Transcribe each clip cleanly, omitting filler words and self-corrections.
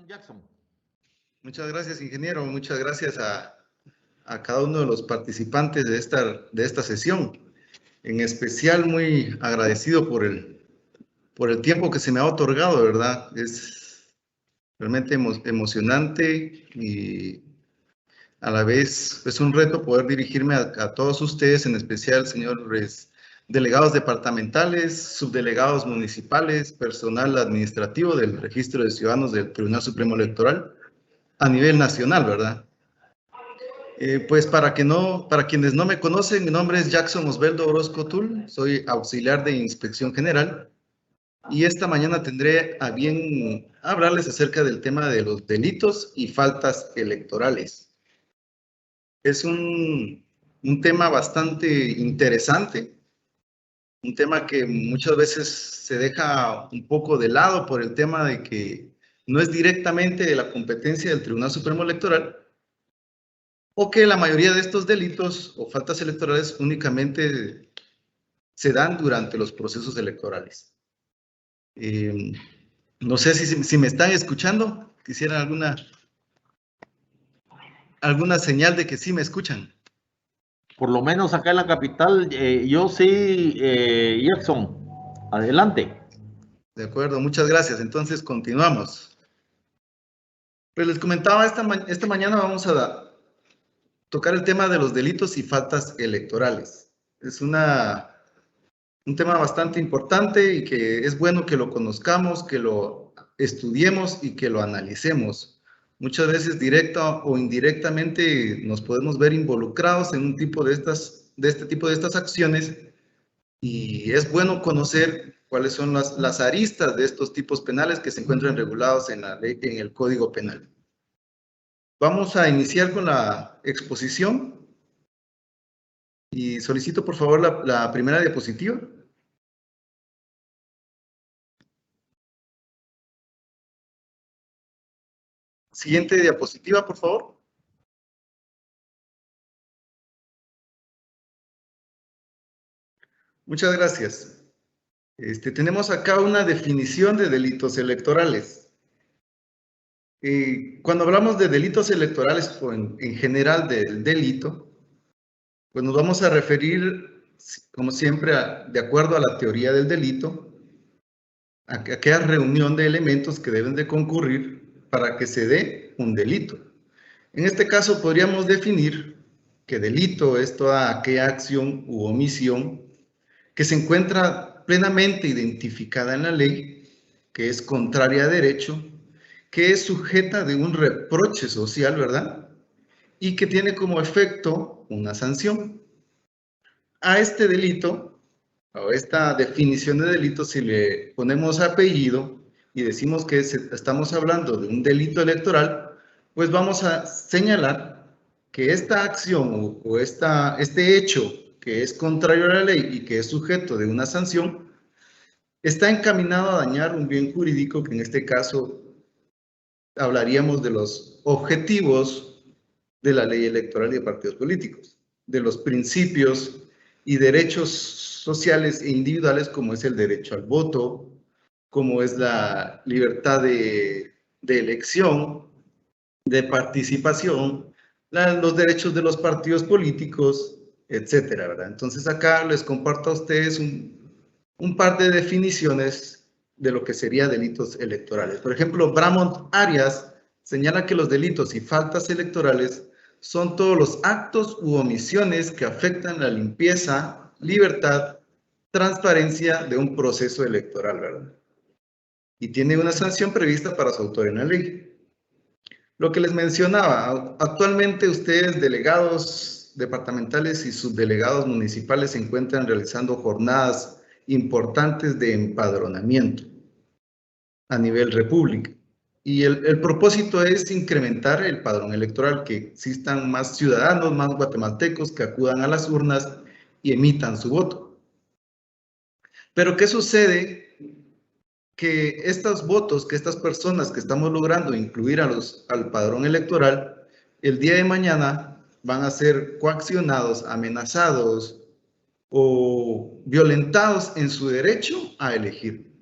Jackson. Muchas gracias, ingeniero. Muchas gracias a cada uno de los participantes de esta sesión. En especial, muy agradecido por el tiempo que se me ha otorgado, ¿verdad? Es realmente emocionante y a la vez es un reto poder dirigirme a todos ustedes, en especial, señores delegados departamentales, subdelegados municipales, personal administrativo del Registro de Ciudadanos del Tribunal Supremo Electoral a nivel nacional, ¿verdad? Pues para quienes no me conocen, mi nombre es Jackson Osveldo Orozco Tul, soy auxiliar de Inspección General y esta mañana tendré a bien hablarles acerca del tema de los delitos y faltas electorales. Es un tema bastante interesante, un tema que muchas veces se deja un poco de lado por el tema de que no es directamente de la competencia del Tribunal Supremo Electoral, o que la mayoría de estos delitos o faltas electorales únicamente se dan durante los procesos electorales. No sé si me están escuchando, quisiera alguna señal de que sí me escuchan. Por lo menos acá en la capital, yo sí, Jackson. Adelante. De acuerdo, muchas gracias. Entonces, continuamos. Pues les comentaba, esta mañana vamos a tocar el tema de los delitos y faltas electorales. Es un tema bastante importante y que es bueno que lo conozcamos, que lo estudiemos y que lo analicemos. Muchas veces directa o indirectamente nos podemos ver involucrados en un tipo de estas acciones y es bueno conocer cuáles son las aristas de estos tipos penales que se encuentran regulados en la ley, en el Código Penal. Vamos a iniciar con la exposición y solicito por favor la primera diapositiva. Siguiente diapositiva, por favor. Muchas gracias. Tenemos acá una definición de delitos electorales. Cuando hablamos de delitos electorales o en general del delito, pues nos vamos a referir, como siempre, de acuerdo a la teoría del delito, a aquella reunión de elementos que deben de concurrir para que se dé un delito. En este caso podríamos definir que delito es toda aquella acción u omisión que se encuentra plenamente identificada en la ley, que es contraria a derecho, que es sujeta de un reproche social, ¿verdad? Y que tiene como efecto una sanción. A este delito, a esta definición de delito, si le ponemos apellido y decimos que estamos hablando de un delito electoral, pues vamos a señalar que esta acción o este hecho que es contrario a la ley y que es sujeto de una sanción, está encaminado a dañar un bien jurídico que en este caso hablaríamos de los objetivos de la ley electoral y de partidos políticos, de los principios y derechos sociales e individuales como es el derecho al voto, como es la libertad de elección, de participación, los derechos de los partidos políticos, etcétera, ¿verdad? Entonces acá les comparto a ustedes un par de definiciones de lo que sería delitos electorales. Por ejemplo, Bramont Arias señala que los delitos y faltas electorales son todos los actos u omisiones que afectan la limpieza, libertad, transparencia de un proceso electoral, ¿verdad? Y tiene una sanción prevista para su autor en la ley. Lo que les mencionaba, actualmente ustedes, delegados departamentales y subdelegados municipales, se encuentran realizando jornadas importantes de empadronamiento a nivel república. Y el propósito es incrementar el padrón electoral, que existan más ciudadanos, más guatemaltecos que acudan a las urnas y emitan su voto. Pero ¿qué sucede? Que estos votos, que estas personas que estamos logrando incluir al padrón electoral, el día de mañana van a ser coaccionados, amenazados o violentados en su derecho a elegir.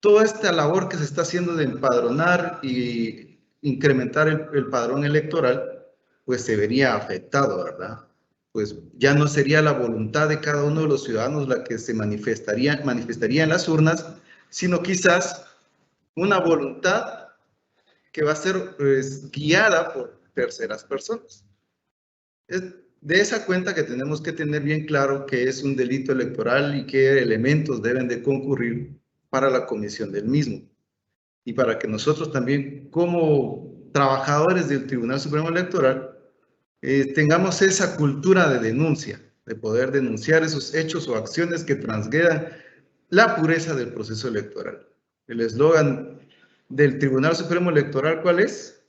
Toda esta labor que se está haciendo de empadronar y incrementar el padrón electoral, pues se vería afectado, ¿verdad? Pues ya no sería la voluntad de cada uno de los ciudadanos la que se manifestaría en las urnas, sino quizás una voluntad que va a ser pues, guiada por terceras personas. Es de esa cuenta que tenemos que tener bien claro que es un delito electoral y qué elementos deben de concurrir para la comisión del mismo. Y para que nosotros también, como trabajadores del Tribunal Supremo Electoral, tengamos esa cultura de denuncia, de poder denunciar esos hechos o acciones que transgredan la pureza del proceso electoral. El eslogan del Tribunal Supremo Electoral, ¿cuál es?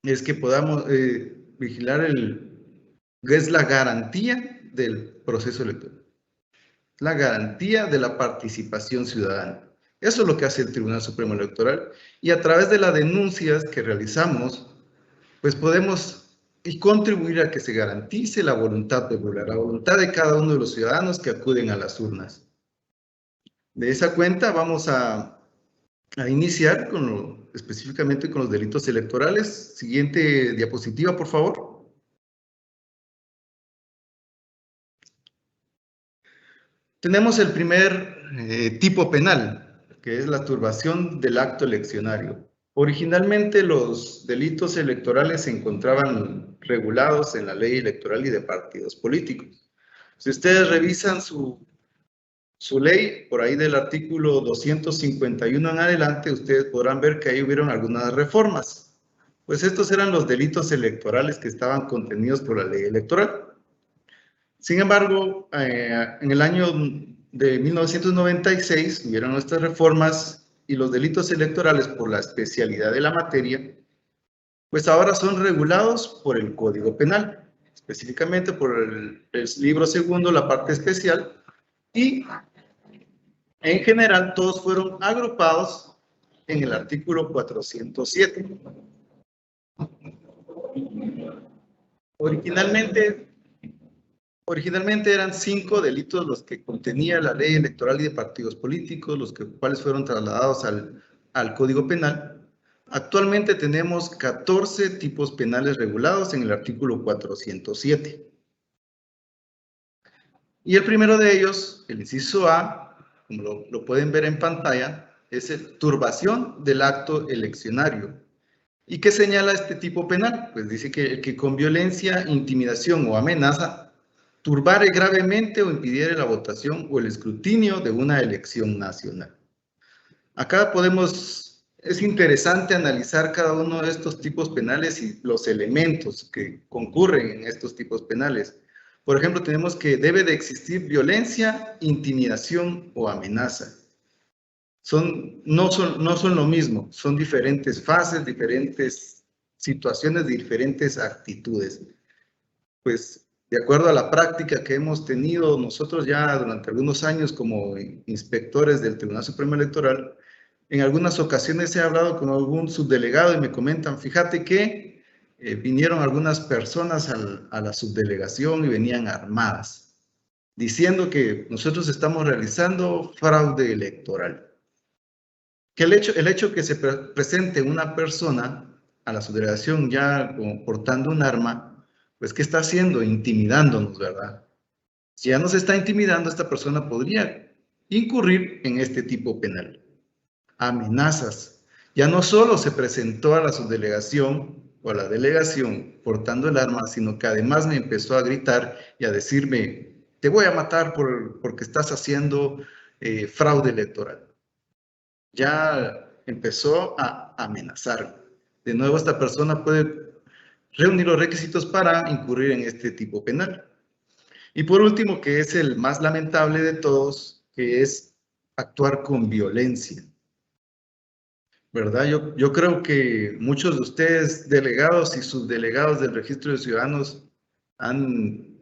Es que podamos vigilar es la garantía del proceso electoral, la garantía de la participación ciudadana. Eso es lo que hace el Tribunal Supremo Electoral y a través de las denuncias que realizamos, pues podemos contribuir a que se garantice la voluntad popular, la voluntad de cada uno de los ciudadanos que acuden a las urnas. De esa cuenta vamos a iniciar específicamente con los delitos electorales. Siguiente diapositiva, por favor. Tenemos el primer tipo penal, que es la turbación del acto eleccionario. Originalmente los delitos electorales se encontraban regulados en la ley electoral y de partidos políticos. Si ustedes revisan su ley, por ahí del artículo 251 en adelante, ustedes podrán ver que ahí hubieron algunas reformas. Pues estos eran los delitos electorales que estaban contenidos por la ley electoral. Sin embargo, en el año de 1996 hubieron estas reformas y los delitos electorales por la especialidad de la materia, pues ahora son regulados por el Código Penal, específicamente por el libro segundo, la parte especial, y en general todos fueron agrupados en el artículo 407. Originalmente eran 5 delitos los que contenía la ley electoral y de partidos políticos, los cuales fueron trasladados al Código Penal. Actualmente tenemos 14 tipos penales regulados en el artículo 407. Y el primero de ellos, el inciso A, como lo pueden ver en pantalla, es turbación del acto eleccionario. ¿Y qué señala este tipo penal? Pues dice que el que con violencia, intimidación o amenaza turbare gravemente o impidiere la votación o el escrutinio de una elección nacional. Acá es interesante analizar cada uno de estos tipos penales y los elementos que concurren en estos tipos penales. Por ejemplo, tenemos que debe de existir violencia, intimidación o amenaza. No son lo mismo, son diferentes fases, diferentes situaciones, diferentes actitudes. Pues de acuerdo a la práctica que hemos tenido nosotros ya durante algunos años como inspectores del Tribunal Supremo Electoral, en algunas ocasiones he hablado con algún subdelegado y me comentan, fíjate que vinieron algunas personas a la subdelegación y venían armadas, diciendo que nosotros estamos realizando fraude electoral. Que el hecho que se presente una persona a la subdelegación ya portando un arma, pues ¿qué está haciendo? Intimidándonos, ¿verdad? Si ya nos está intimidando, esta persona podría incurrir en este tipo penal. Amenazas. Ya no solo se presentó a la subdelegación o a la delegación portando el arma, sino que además me empezó a gritar y a decirme, te voy a matar porque estás haciendo fraude electoral. Ya empezó a amenazar. De nuevo, esta persona puede reunir los requisitos para incurrir en este tipo penal. Y por último, que es el más lamentable de todos, que es actuar con violencia. ¿Verdad? Yo creo que muchos de ustedes, delegados y subdelegados del registro de ciudadanos, han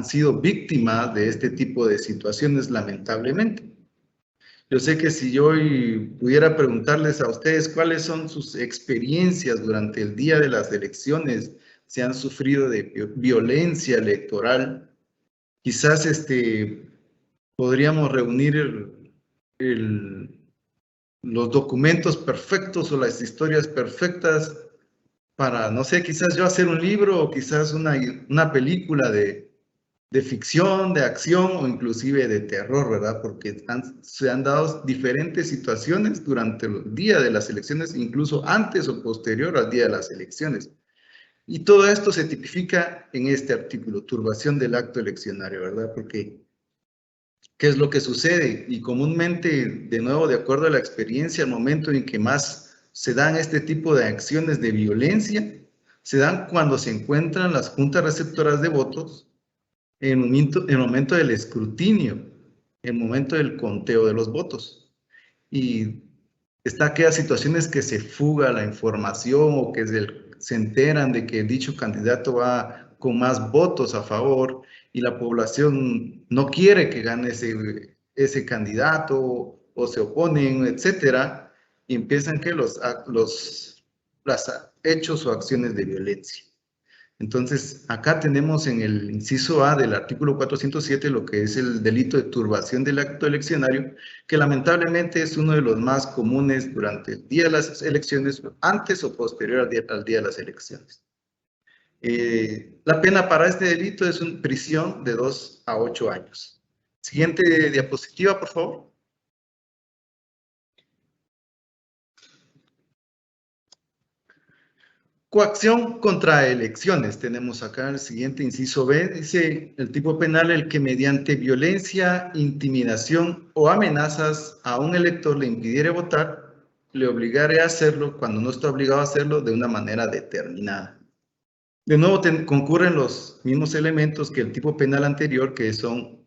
sido víctimas de este tipo de situaciones, lamentablemente. Yo sé que si yo hoy pudiera preguntarles a ustedes cuáles son sus experiencias durante el día de las elecciones, si han sufrido de violencia electoral, quizás podríamos reunir los documentos perfectos o las historias perfectas para, no sé, quizás yo hacer un libro o quizás una película de ficción, de acción o inclusive de terror, ¿verdad? Porque se han dado diferentes situaciones durante el día de las elecciones, incluso antes o posterior al día de las elecciones. Y todo esto se tipifica en este artículo, turbación del acto eleccionario, ¿verdad? Porque, ¿qué es lo que sucede? Y comúnmente, de nuevo, de acuerdo a la experiencia, el momento en que más se dan este tipo de acciones de violencia, se dan cuando se encuentran las juntas receptoras de votos en el momento del escrutinio, en el momento del conteo de los votos. Y está aquellas situaciones que se fuga la información o que se enteran de que dicho candidato va con más votos a favor y la población no quiere que gane ese candidato o se oponen, etcétera, y empiezan que los hechos o acciones de violencia. Entonces, acá tenemos en el inciso A del artículo 407 lo que es el delito de turbación del acto eleccionario, que lamentablemente es uno de los más comunes durante el día de las elecciones, antes o posterior al día de las elecciones. La pena para este delito es una prisión de 2 a 8 años. Siguiente diapositiva, por favor. Coacción contra elecciones. Tenemos acá el siguiente inciso B. Dice el tipo penal el que mediante violencia, intimidación o amenazas a un elector le impidiere votar, le obligare a hacerlo cuando no está obligado a hacerlo de una manera determinada. De nuevo concurren los mismos elementos que el tipo penal anterior, que son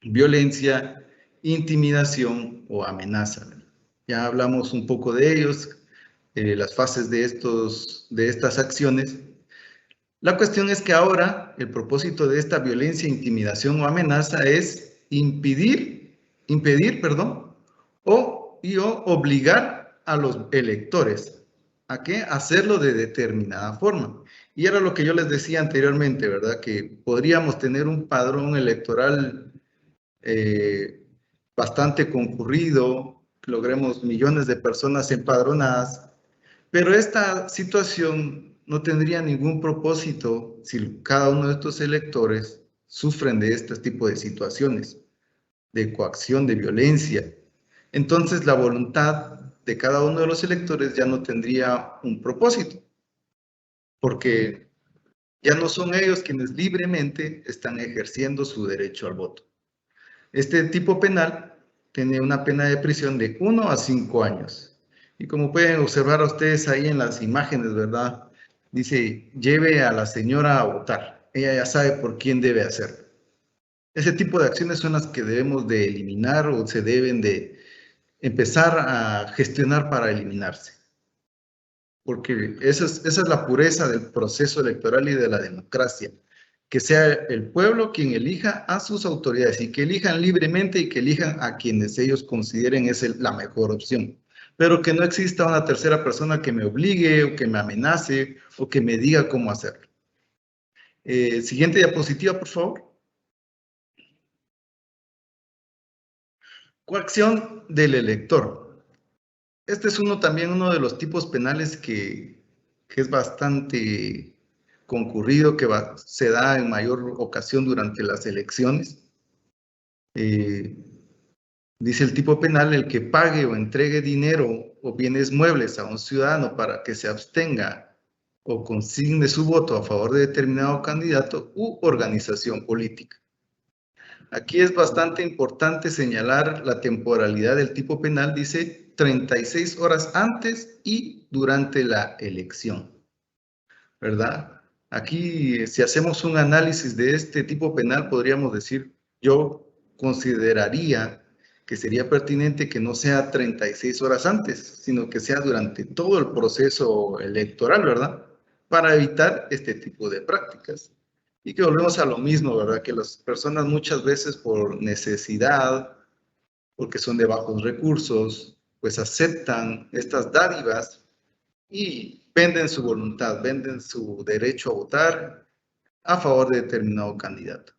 violencia, intimidación o amenaza. Ya hablamos un poco de ellos. Las fases de estas acciones. La cuestión es que ahora el propósito de esta violencia, intimidación o amenaza es impedir, o obligar a los electores a que hacerlo de determinada forma. Y era lo que yo les decía anteriormente, ¿verdad? Que podríamos tener un padrón electoral bastante concurrido, logremos millones de personas empadronadas, pero esta situación no tendría ningún propósito si cada uno de estos electores sufren de este tipo de situaciones, de coacción, de violencia. Entonces la voluntad de cada uno de los electores ya no tendría un propósito, porque ya no son ellos quienes libremente están ejerciendo su derecho al voto. Este tipo penal tiene una pena de prisión de 1 a 5 años. Y como pueden observar ustedes ahí en las imágenes, ¿verdad? Dice, lleve a la señora a votar. Ella ya sabe por quién debe hacerlo. Ese tipo de acciones son las que debemos de eliminar o se deben de empezar a gestionar para eliminarse. Porque esa es la pureza del proceso electoral y de la democracia. Que sea el pueblo quien elija a sus autoridades y que elijan libremente y que elijan a quienes ellos consideren es la mejor opción. Pero que no exista una tercera persona que me obligue o que me amenace o que me diga cómo hacerlo. Siguiente diapositiva, por favor. Coacción del elector. Este es también uno de los tipos penales que es bastante concurrido, que se da en mayor ocasión durante las elecciones. Dice el tipo penal, el que pague o entregue dinero o bienes muebles a un ciudadano para que se abstenga o consigne su voto a favor de determinado candidato u organización política. Aquí es bastante importante señalar la temporalidad del tipo penal, dice 36 horas antes y durante la elección, ¿verdad? Aquí, si hacemos un análisis de este tipo penal, podríamos decir, yo consideraría que sería pertinente que no sea 36 horas antes, sino que sea durante todo el proceso electoral, ¿verdad? Para evitar este tipo de prácticas. Y que volvemos a lo mismo, ¿verdad? Que las personas muchas veces por necesidad, porque son de bajos recursos, pues aceptan estas dádivas y venden su voluntad, venden su derecho a votar a favor de determinado candidato.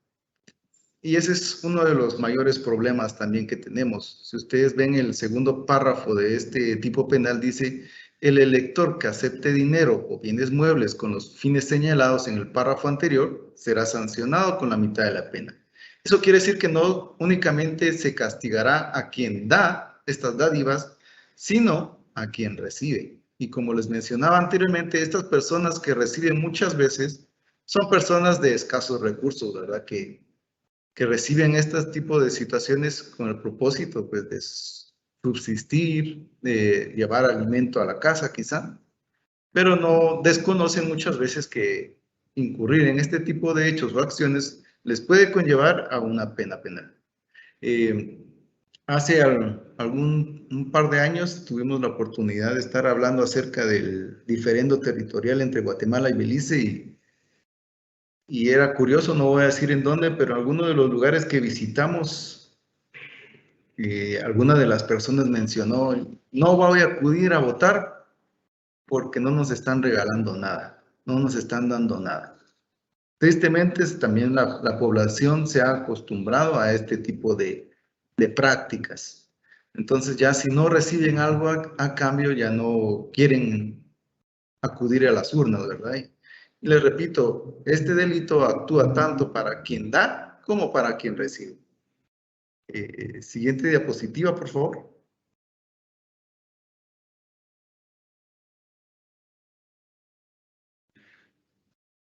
Y ese es uno de los mayores problemas también que tenemos. Si ustedes ven el segundo párrafo de este tipo penal, dice, el elector que acepte dinero o bienes muebles con los fines señalados en el párrafo anterior será sancionado con la mitad de la pena. Eso quiere decir que no únicamente se castigará a quien da estas dádivas, sino a quien recibe. Y como les mencionaba anteriormente, estas personas que reciben muchas veces son personas de escasos recursos, ¿verdad? Que reciben este tipo de situaciones con el propósito pues, de subsistir, de llevar alimento a la casa quizá, pero no desconocen muchas veces que incurrir en este tipo de hechos o acciones les puede conllevar a una pena penal. Hace un par de años tuvimos la oportunidad de estar hablando acerca del diferendo territorial entre Guatemala y Belice y era curioso, no voy a decir en dónde, pero en algunos de los lugares que visitamos, alguna de las personas mencionó, no voy a acudir a votar porque no nos están regalando nada, no nos están dando nada. Tristemente, también la población se ha acostumbrado a este tipo de prácticas. Entonces ya si no reciben algo a cambio, ya no quieren acudir a las urnas, ¿verdad? Y les repito, este delito actúa tanto para quien da como para quien recibe. Siguiente diapositiva, por favor.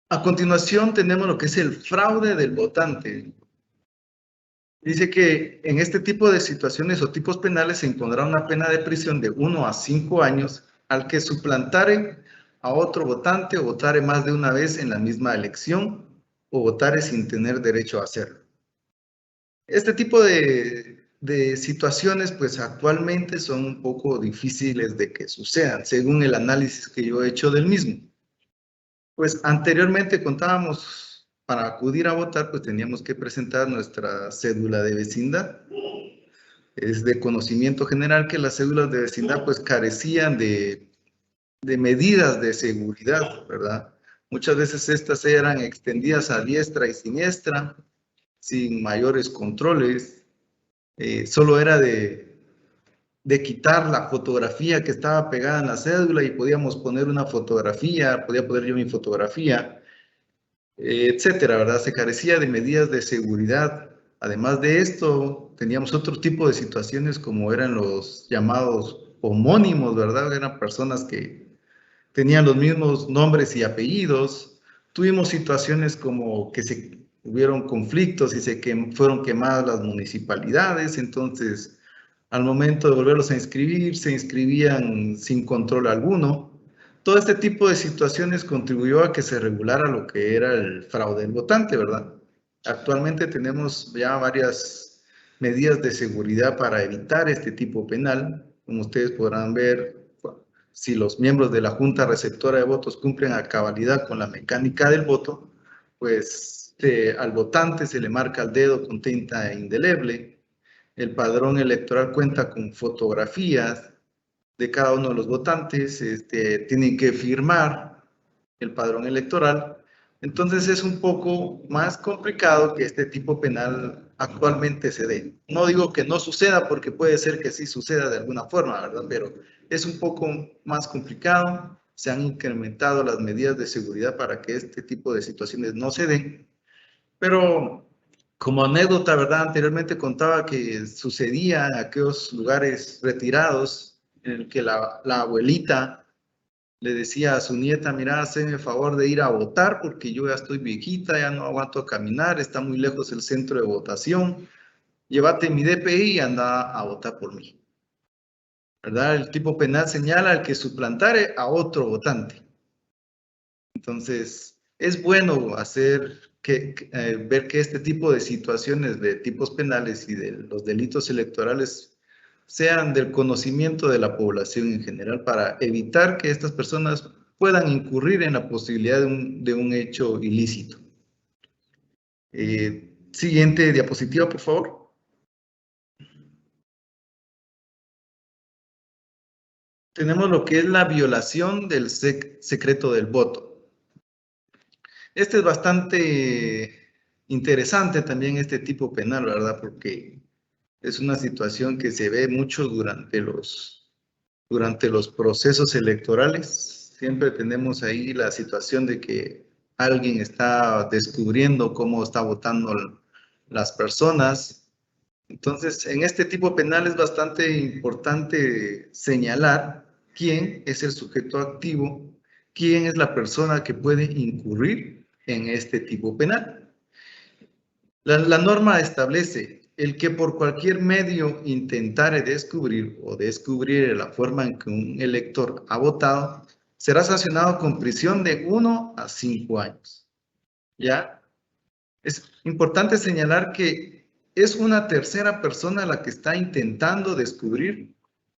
A continuación tenemos lo que es el fraude del votante. Dice que en este tipo de situaciones o tipos penales se impondrá una pena de prisión de 1 a 5 años al que suplantare a otro votante o votare más de una vez en la misma elección o votare sin tener derecho a hacerlo. Este tipo de situaciones, pues actualmente son un poco difíciles de que sucedan, según el análisis que yo he hecho del mismo. Pues anteriormente contábamos, para acudir a votar, pues teníamos que presentar nuestra cédula de vecindad. Es de conocimiento general que las cédulas de vecindad pues carecían de medidas de seguridad, ¿verdad? Muchas veces estas eran extendidas a diestra y siniestra, sin mayores controles. Solo era de quitar la fotografía que estaba pegada en la cédula y podíamos poner una fotografía, podía poner yo mi fotografía, etcétera, ¿verdad? Se carecía de medidas de seguridad. Además de esto, teníamos otro tipo de situaciones como eran los llamados homónimos, ¿verdad? Eran personas que tenían los mismos nombres y apellidos. Tuvimos situaciones como que hubieron conflictos y fueron quemadas las municipalidades, entonces al momento de volverlos a inscribir, se inscribían sin control alguno. Todo este tipo de situaciones contribuyó a que se regulara lo que era el fraude del votante, ¿verdad? Actualmente tenemos ya varias medidas de seguridad para evitar este tipo penal. Como ustedes podrán ver, si los miembros de la Junta Receptora de Votos cumplen a cabalidad con la mecánica del voto, pues al votante se le marca el dedo con tinta indeleble. El padrón electoral cuenta con fotografías de cada uno de los votantes, tienen que firmar el padrón electoral. Entonces es un poco más complicado que este tipo penal actualmente se dé. No digo que no suceda porque puede ser que sí suceda de alguna forma, ¿verdad? Pero es un poco más complicado. Se han incrementado las medidas de seguridad para que este tipo de situaciones no se den. Pero como anécdota, ¿verdad? Anteriormente contaba que sucedía en aquellos lugares retirados en el que la abuelita le decía a su nieta, mira, hazme el favor de ir a votar porque yo ya estoy viejita, ya no aguanto caminar, está muy lejos el centro de votación, llévate mi DPI y anda a votar por mí. ¿Verdad? El tipo penal señala al que suplantare a otro votante. Entonces, es bueno ver que este tipo de situaciones de tipos penales y de los delitos electorales sean del conocimiento de la población en general para evitar que estas personas puedan incurrir en la posibilidad de un hecho ilícito. Siguiente diapositiva, por favor. Tenemos lo que es la violación del secreto del voto. Este es bastante interesante también este tipo penal, ¿verdad? Porque es una situación que se ve mucho durante los procesos electorales. Siempre tenemos ahí la situación de que alguien está descubriendo cómo está votando las personas. Entonces, en este tipo penal es bastante importante señalar quién es el sujeto activo, quién es la persona que puede incurrir en este tipo penal. La norma establece el que por cualquier medio intentare descubrir o descubrir la forma en que un elector ha votado, será sancionado con prisión de 1 a 5 años. ¿Ya? Es importante señalar que es una tercera persona la que está intentando descubrir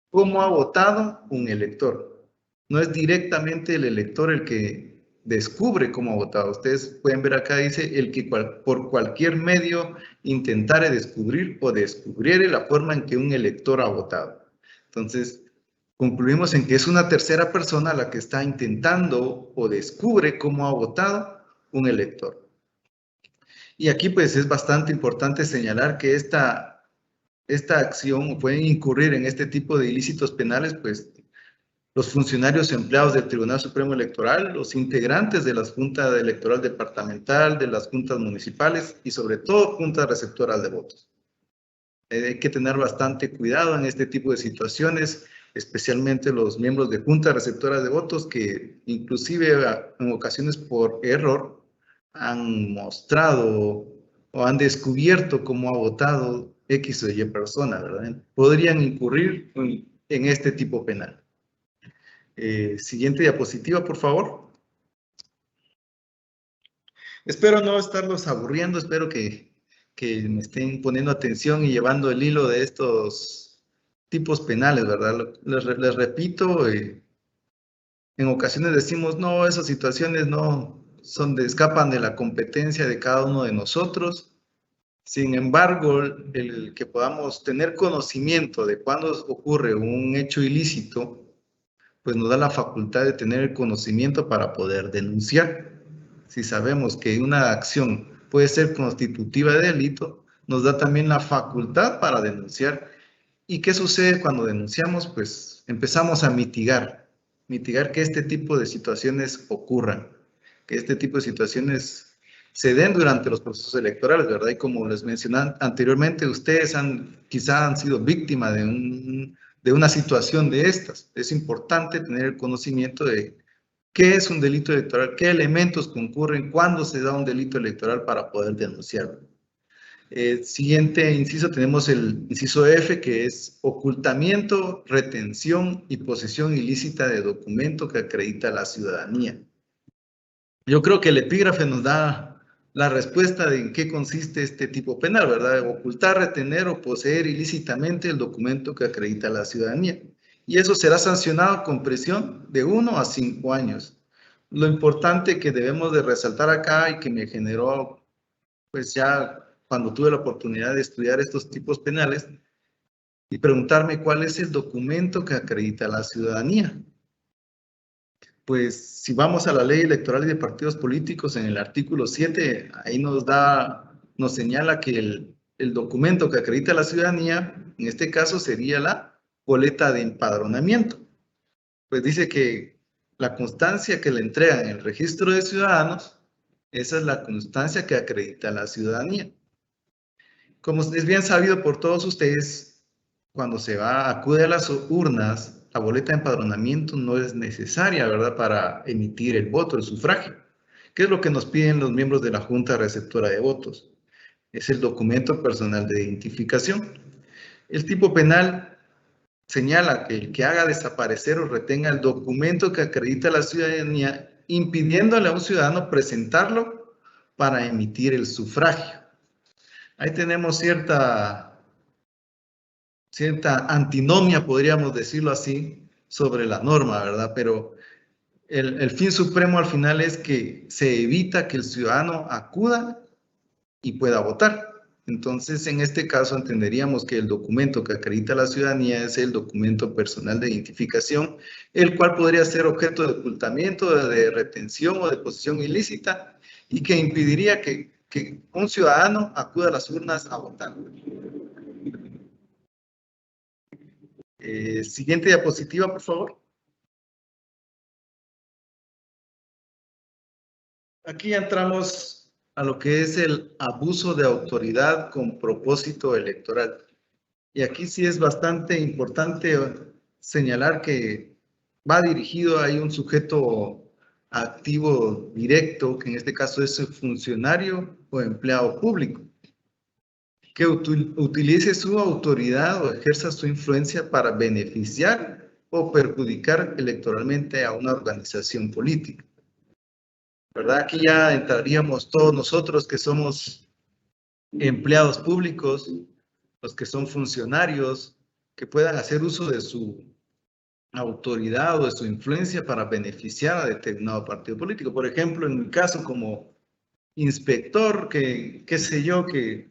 cómo ha votado un elector. No es directamente el elector el que descubre cómo ha votado. Ustedes pueden ver acá, dice, el que por cualquier medio intentare descubrir o descubriere la forma en que un elector ha votado. Entonces, concluimos en que es una tercera persona la que está intentando o descubre cómo ha votado un elector. Y aquí pues es bastante importante señalar que esta acción puede incurrir en este tipo de ilícitos penales, pues los funcionarios empleados del Tribunal Supremo Electoral, los integrantes de las juntas electoral departamental, de las juntas municipales y sobre todo juntas receptoras de votos. Hay que tener bastante cuidado en este tipo de situaciones, especialmente los miembros de juntas receptoras de votos que inclusive en ocasiones por error han mostrado o han descubierto cómo ha votado X o Y persona, ¿verdad? Podrían incurrir en este tipo penal. Siguiente diapositiva, por favor. Espero no estarlos aburriendo, espero que me estén poniendo atención y llevando el hilo de estos tipos penales, ¿verdad? Les repito, en ocasiones decimos, no, esas situaciones no escapan de la competencia de cada uno de nosotros. Sin embargo, el que podamos tener conocimiento de cuándo ocurre un hecho ilícito, pues nos da la facultad de tener el conocimiento para poder denunciar. Si sabemos que una acción puede ser constitutiva de delito, nos da también la facultad para denunciar. ¿Y qué sucede cuando denunciamos? Pues empezamos a mitigar que este tipo de situaciones ocurran, que este tipo de situaciones se den durante los procesos electorales, ¿verdad? Y como les mencioné anteriormente, ustedes quizá han sido víctimas de una situación de estas. Es importante tener el conocimiento de qué es un delito electoral, qué elementos concurren, cuándo se da un delito electoral para poder denunciarlo. Siguiente inciso, tenemos el inciso F, que es ocultamiento, retención y posesión ilícita de documento que acredita la ciudadanía. Yo creo que el epígrafe nos da la respuesta de en qué consiste este tipo penal, ¿verdad? Ocultar, retener o poseer ilícitamente el documento que acredita la ciudadanía. Y eso será sancionado con prisión de 1 a 5 años. Lo importante que debemos de resaltar acá y que me generó, pues ya cuando tuve la oportunidad de estudiar estos tipos penales y preguntarme cuál es el documento que acredita la ciudadanía. Pues si vamos a la ley electoral y de partidos políticos, en el artículo 7, ahí nos señala que el documento que acredita la ciudadanía, en este caso sería la boleta de empadronamiento. Pues dice que la constancia que le entregan en el registro de ciudadanos, esa es la constancia que acredita la ciudadanía. Como es bien sabido por todos ustedes, cuando acude a las urnas, la boleta de empadronamiento no es necesaria, ¿verdad?, para emitir el voto, el sufragio. ¿Qué es lo que nos piden los miembros de la Junta Receptora de Votos? Es el documento personal de identificación. El tipo penal señala que el que haga desaparecer o retenga el documento que acredita la ciudadanía, impidiéndole a un ciudadano presentarlo para emitir el sufragio. Ahí tenemos cierta antinomia, podríamos decirlo así, sobre la norma, ¿verdad? Pero el fin supremo al final es que se evita que el ciudadano acuda y pueda votar. Entonces, en este caso, entenderíamos que el documento que acredita la ciudadanía es el documento personal de identificación, el cual podría ser objeto de ocultamiento, de retención o de posesión ilícita, y que impediría que que un ciudadano acuda a las urnas a votar. Siguiente diapositiva, por favor. Aquí entramos a lo que es el abuso de autoridad con propósito electoral. Y aquí sí es bastante importante señalar que va dirigido a un sujeto activo directo, que en este caso es el funcionario o empleado público, que utilice su autoridad o ejerza su influencia para beneficiar o perjudicar electoralmente a una organización política. ¿Verdad? Aquí ya entraríamos todos nosotros que somos empleados públicos, los que son funcionarios, que puedan hacer uso de su autoridad o de su influencia para beneficiar a determinado partido político. Por ejemplo, en mi caso como inspector, que qué sé yo, que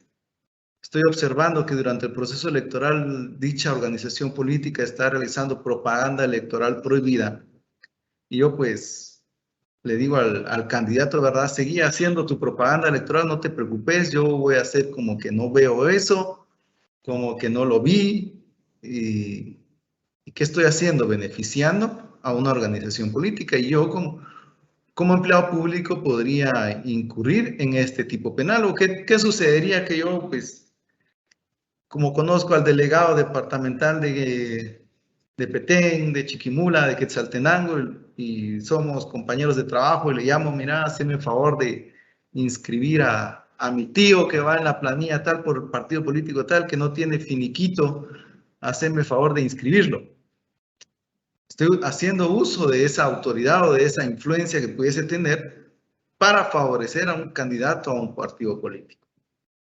estoy observando que durante el proceso electoral dicha organización política está realizando propaganda electoral prohibida. Y yo pues le digo al candidato, ¿verdad? Seguí haciendo tu propaganda electoral, no te preocupes, yo voy a hacer como que no veo eso, como que no lo vi. ¿Y qué estoy haciendo? Beneficiando a una organización política. Y yo como empleado público podría incurrir en este tipo penal. ¿O qué sucedería que yo, pues, como conozco al delegado departamental de Petén, de Chiquimula, de Quetzaltenango, y somos compañeros de trabajo, y le llamo, mira, hazme el favor de inscribir a mi tío que va en la planilla tal por el partido político tal, que no tiene finiquito, hazme el favor de inscribirlo. Estoy haciendo uso de esa autoridad o de esa influencia que pudiese tener para favorecer a un candidato a un partido político.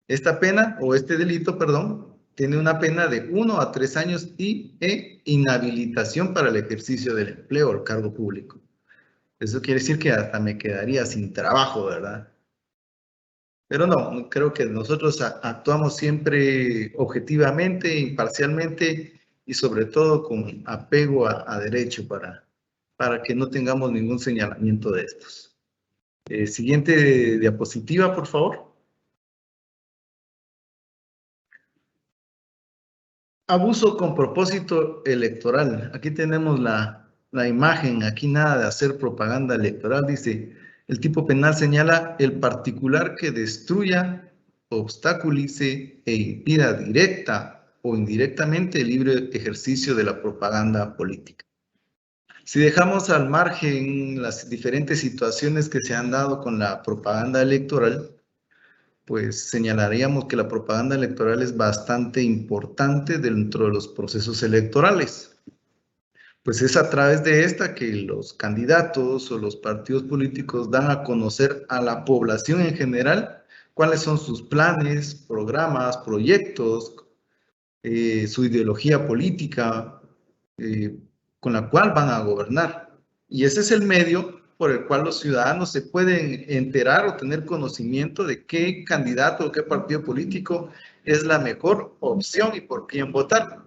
Esta pena, o este delito, perdón, tiene una pena de 1 a 3 años y inhabilitación para el ejercicio del empleo o el cargo público. Eso quiere decir que hasta me quedaría sin trabajo, ¿verdad? Pero no, creo que nosotros actuamos siempre objetivamente, imparcialmente y sobre todo con apego a derecho para que no tengamos ningún señalamiento de estos. Siguiente diapositiva, por favor. Abuso con propósito electoral. Aquí tenemos la imagen, aquí nada de hacer propaganda electoral. Dice, el tipo penal señala el particular que destruya, obstaculice e impida directa o indirectamente el libre ejercicio de la propaganda política. Si dejamos al margen las diferentes situaciones que se han dado con la propaganda electoral, pues señalaríamos que la propaganda electoral es bastante importante dentro de los procesos electorales. Pues es a través de esta que los candidatos o los partidos políticos dan a conocer a la población en general cuáles son sus planes, programas, proyectos, su ideología política con la cual van a gobernar. Y ese es el medio por el cual los ciudadanos se pueden enterar o tener conocimiento de qué candidato o qué partido político es la mejor opción y por quién votar.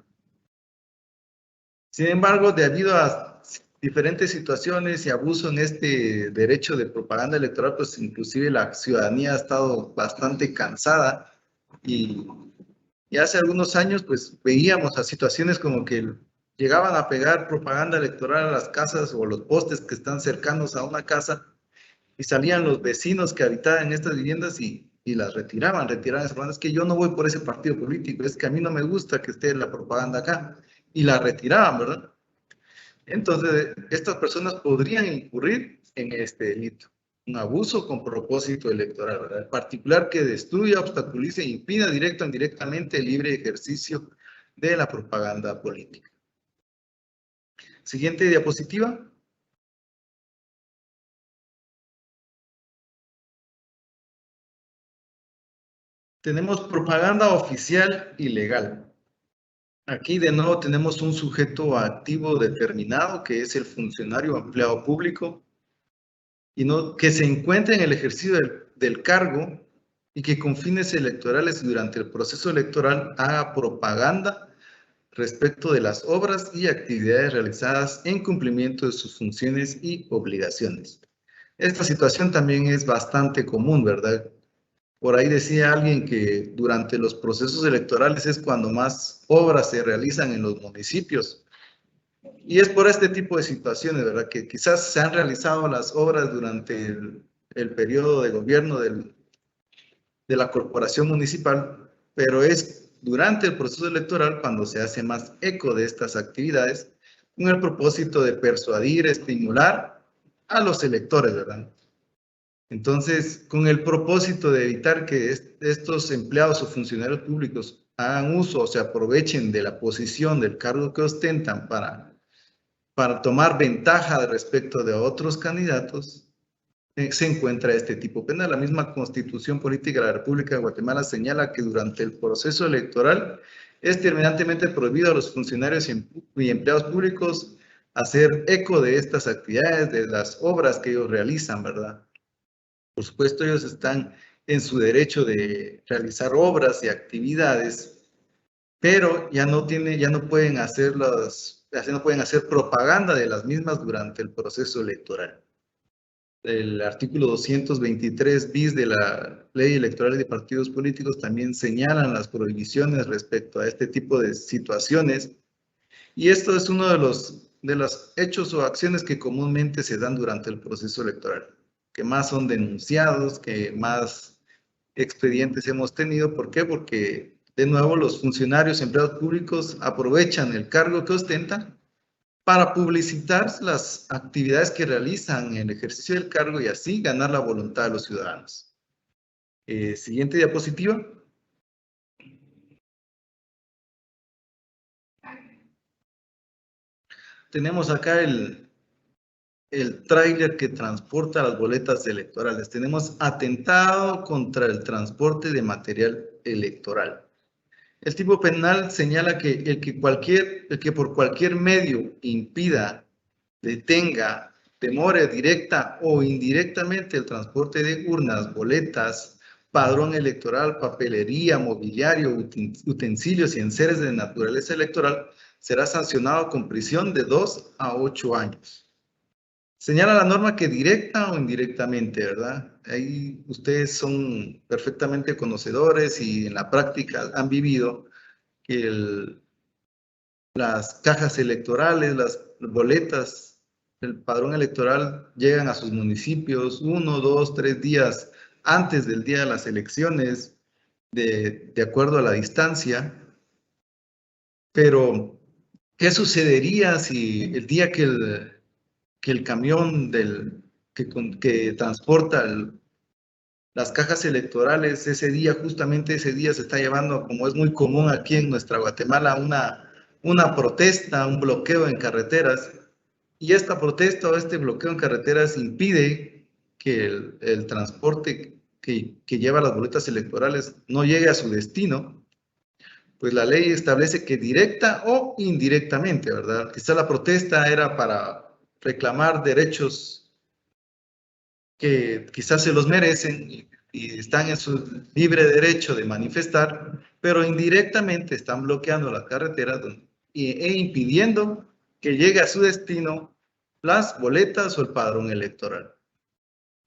Sin embargo, debido a diferentes situaciones y abuso en este derecho de propaganda electoral, pues inclusive la ciudadanía ha estado bastante cansada y hace algunos años pues veíamos a situaciones como que llegaban a pegar propaganda electoral a las casas o los postes que están cercanos a una casa y salían los vecinos que habitaban en estas viviendas y las retiraban esa propaganda. Es que yo no voy por ese partido político, es que a mí no me gusta que esté la propaganda acá, y la retiraban, ¿verdad? Entonces, estas personas podrían incurrir en este delito, un abuso con propósito electoral, ¿verdad? El particular que destruya, obstaculice e impida directa o indirectamente el libre ejercicio de la propaganda política. Siguiente diapositiva. Tenemos propaganda oficial ilegal. Aquí de nuevo tenemos un sujeto activo determinado que es el funcionario o empleado público y que se encuentra en el ejercicio del cargo y que con fines electorales durante el proceso electoral haga propaganda respecto de las obras y actividades realizadas en cumplimiento de sus funciones y obligaciones. Esta situación también es bastante común, ¿verdad? Por ahí decía alguien que durante los procesos electorales es cuando más obras se realizan en los municipios. Y es por este tipo de situaciones, ¿verdad? Que quizás se han realizado las obras durante el periodo de gobierno de la corporación municipal, pero es durante el proceso electoral cuando se hace más eco de estas actividades con el propósito de persuadir, estimular a los electores, ¿verdad? Entonces, con el propósito de evitar que estos empleados o funcionarios públicos hagan uso o se aprovechen de la posición del cargo que ostentan para tomar ventaja respecto de otros candidatos, se encuentra este tipo penal. La misma Constitución Política de la República de Guatemala señala que durante el proceso electoral es terminantemente prohibido a los funcionarios y empleados públicos hacer eco de estas actividades, de las obras que ellos realizan, ¿verdad? Por supuesto, ellos están en su derecho de realizar obras y actividades, pero ya no pueden no pueden hacer propaganda de las mismas durante el proceso electoral. El artículo 223 bis de la Ley Electoral de Partidos Políticos también señalan las prohibiciones respecto a este tipo de situaciones, y esto es uno de los hechos o acciones que comúnmente se dan durante el proceso electoral, que más son denunciados, que más expedientes hemos tenido. ¿Por qué? Porque, de nuevo, los funcionarios y empleados públicos aprovechan el cargo que ostentan para publicitar las actividades que realizan en el ejercicio del cargo y así ganar la voluntad de los ciudadanos. Siguiente diapositiva. Tenemos acá el tráiler que transporta las boletas electorales. Tenemos atentado contra el transporte de material electoral. El tipo penal señala que el que por cualquier medio impida, detenga, demore directa o indirectamente el transporte de urnas, boletas, padrón electoral, papelería, mobiliario, utensilios y enseres de naturaleza electoral, será sancionado con prisión de 2 a 8 años. Señala la norma que directa o indirectamente, ¿verdad? Ahí ustedes son perfectamente conocedores y en la práctica han vivido que las cajas electorales, las boletas, el padrón electoral llegan a sus municipios 1, 2, 3 días antes del día de las elecciones, de acuerdo a la distancia. Pero, ¿qué sucedería si el día que el camión que transporta las cajas electorales, justamente ese día se está llevando, como es muy común aquí en nuestra Guatemala, una protesta, un bloqueo en carreteras, y esta protesta o este bloqueo en carreteras impide que el transporte que lleva las boletas electorales no llegue a su destino? Pues la ley establece que directa o indirectamente, ¿verdad? Quizá la protesta era para reclamar derechos que quizás se los merecen y están en su libre derecho de manifestar, pero indirectamente están bloqueando las carreteras e impidiendo que llegue a su destino las boletas o el padrón electoral.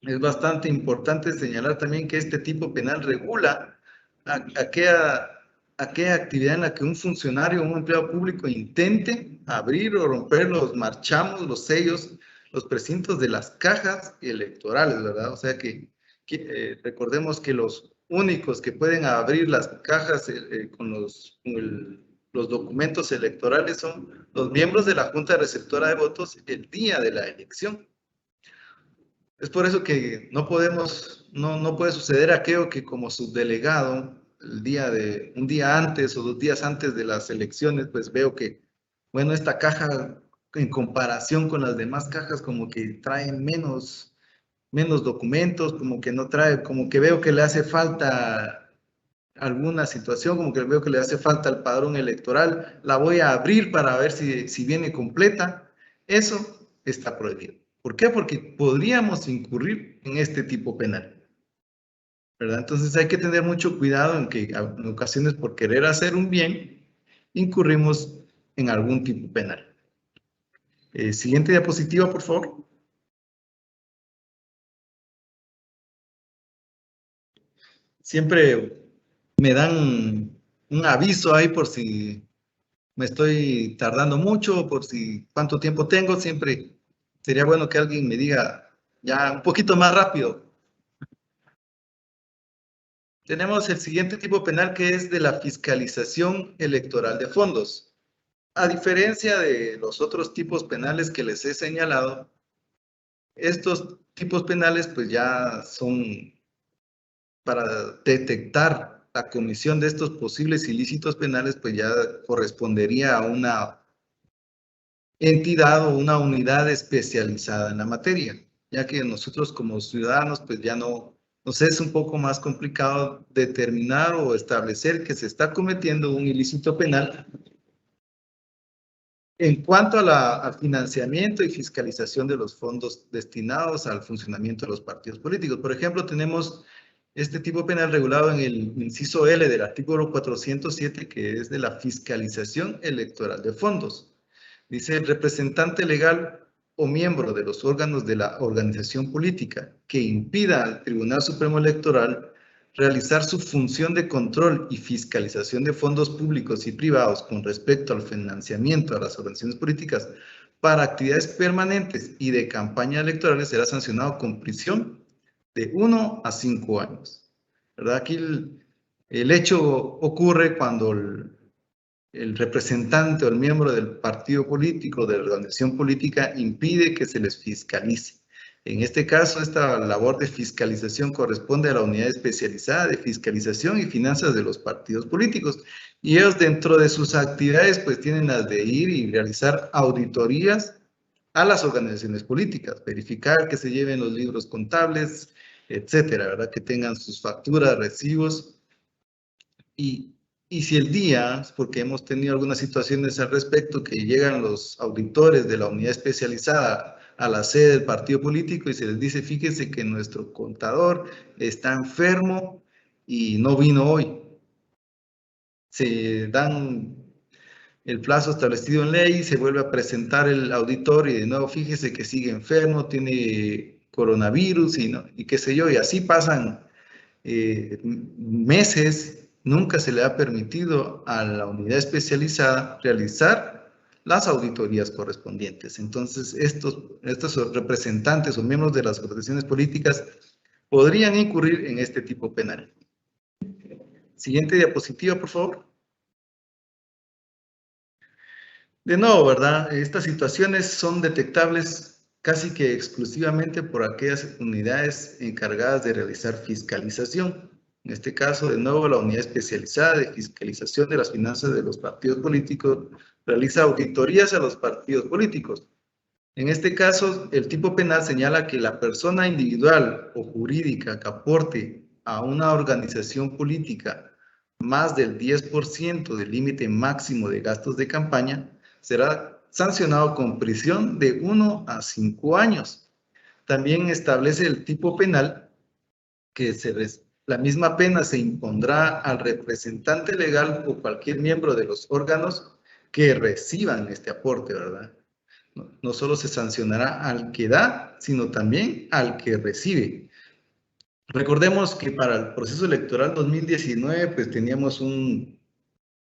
Es bastante importante señalar también que este tipo penal regula aquella actividad en la que un funcionario o un empleado público intente abrir o romper los marchamos, los sellos, los precintos de las cajas electorales, ¿verdad? O sea que recordemos que los únicos que pueden abrir las cajas con los documentos electorales son los miembros de la Junta Receptora de Votos el día de la elección. Es por eso que no puede suceder aquello que como subdelegado, un día antes o 2 días antes de las elecciones, pues veo que, bueno, esta caja en comparación con las demás cajas como que trae menos documentos, como que no trae, como que veo que le hace falta alguna situación, como que veo que le hace falta el padrón electoral, la voy a abrir para ver si viene completa. Eso está prohibido. ¿Por qué? Porque podríamos incurrir en este tipo penal, ¿verdad? Entonces hay que tener mucho cuidado en que en ocasiones por querer hacer un bien, incurrimos en algún tipo penal. Siguiente diapositiva, por favor. siempre me dan un aviso ahí por si me estoy tardando mucho, por si cuánto tiempo tengo. Siempre sería bueno que alguien me diga ya un poquito más rápido. Tenemos el siguiente tipo penal, que es de la fiscalización electoral de fondos. A diferencia de los otros tipos penales que les he señalado, estos tipos penales pues ya son para detectar la comisión de estos posibles ilícitos penales, pues ya correspondería a una entidad o una unidad especializada en la materia, ya que nosotros como ciudadanos pues ya nos es un poco más complicado determinar o establecer que se está cometiendo un ilícito penal en cuanto al financiamiento y fiscalización de los fondos destinados al funcionamiento de los partidos políticos. Por ejemplo, tenemos este tipo penal regulado en el inciso L del artículo 407, que es de la fiscalización electoral de fondos. Dice: el representante legal o miembro de los órganos de la organización política que impida al Tribunal Supremo Electoral realizar su función de control y fiscalización de fondos públicos y privados con respecto al financiamiento a las organizaciones políticas para actividades permanentes y de campañas electorales será sancionado con prisión de 1 a 5 años. ¿Verdad? Aquí el hecho ocurre cuando el representante o el miembro del partido político, de la organización política, impide que se les fiscalice. En este caso, esta labor de fiscalización corresponde a la unidad especializada de fiscalización y finanzas de los partidos políticos. Y ellos, dentro de sus actividades, pues tienen las de ir y realizar auditorías a las organizaciones políticas, verificar que se lleven los libros contables, etcétera, ¿verdad? Que tengan sus facturas, recibos. Y si el día, porque hemos tenido algunas situaciones al respecto, que llegan los auditores de la unidad especializada a la sede del partido político y se les dice: fíjense que nuestro contador está enfermo y no vino hoy. Se dan el plazo establecido en ley, se vuelve a presentar el auditor y de nuevo: fíjese que sigue enfermo, tiene coronavirus y qué sé yo, y así pasan meses. Nunca se le ha permitido a la unidad especializada realizar las auditorías correspondientes. Entonces, estos representantes o miembros de las organizaciones políticas podrían incurrir en este tipo penal. Siguiente diapositiva, por favor. De nuevo, ¿verdad? Estas situaciones son detectables casi que exclusivamente por aquellas unidades encargadas de realizar fiscalización. En este caso, de nuevo, la unidad especializada de fiscalización de las finanzas de los partidos políticos realiza auditorías a los partidos políticos. En este caso, el tipo penal señala que la persona individual o jurídica que aporte a una organización política más del 10% del límite máximo de gastos de campaña será sancionado con prisión de 1 a 5 años. También establece el tipo penal que la misma pena se impondrá al representante legal o cualquier miembro de los órganos que reciban este aporte, ¿verdad? No solo se sancionará al que da, sino también al que recibe. Recordemos que para el proceso electoral 2019, pues teníamos un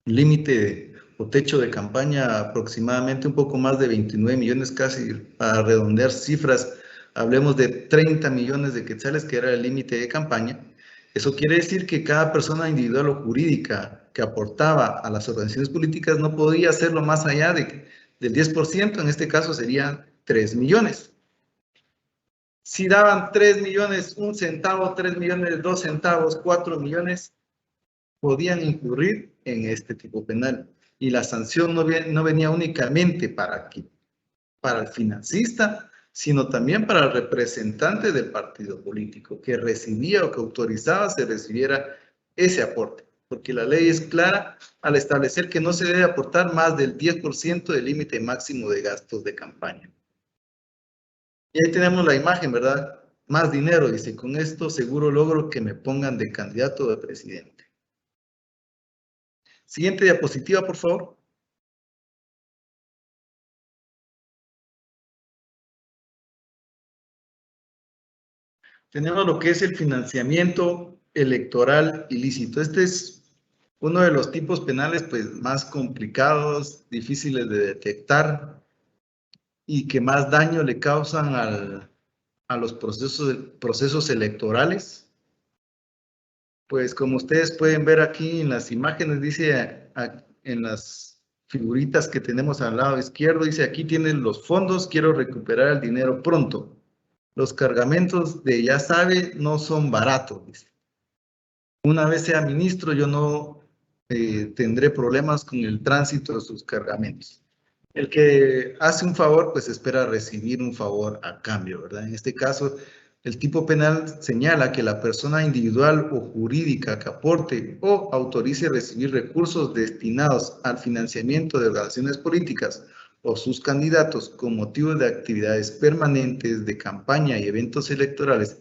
límite o techo de campaña aproximadamente un poco más de 29 millones, casi para redondear cifras, hablemos de 30 millones de quetzales, que era el límite de campaña. Eso quiere decir que cada persona individual o jurídica que aportaba a las organizaciones políticas no podía hacerlo más allá del 10%, en este caso serían 3 millones. Si daban 3 millones, 1 centavo, 3 millones, 2 centavos, 4 millones, podían incurrir en este tipo penal. Y la sanción no venía únicamente para el financista, sino también para el representante del partido político que recibía o que autorizaba se recibiera ese aporte. Porque la ley es clara al establecer que no se debe aportar más del 10% del límite máximo de gastos de campaña. Y ahí tenemos la imagen, ¿verdad? Más dinero, dice: con esto seguro logro que me pongan de candidato de presidente. Siguiente diapositiva, por favor. Tenemos lo que es el financiamiento electoral ilícito. Este es uno de los tipos penales pues, más complicados, difíciles de detectar y que más daño le causan a los procesos electorales. Pues como ustedes pueden ver aquí en las imágenes, dice en las figuritas que tenemos al lado izquierdo, dice aquí tienen los fondos, quiero recuperar el dinero pronto. Los cargamentos de ya sabe no son baratos, dice. Una vez sea ministro, yo no tendré problemas con el tránsito de sus cargamentos. El que hace un favor, pues espera recibir un favor a cambio, ¿verdad? En este caso, el tipo penal señala que la persona individual o jurídica que aporte o autorice recibir recursos destinados al financiamiento de organizaciones políticas o sus candidatos con motivo de actividades permanentes de campaña y eventos electorales,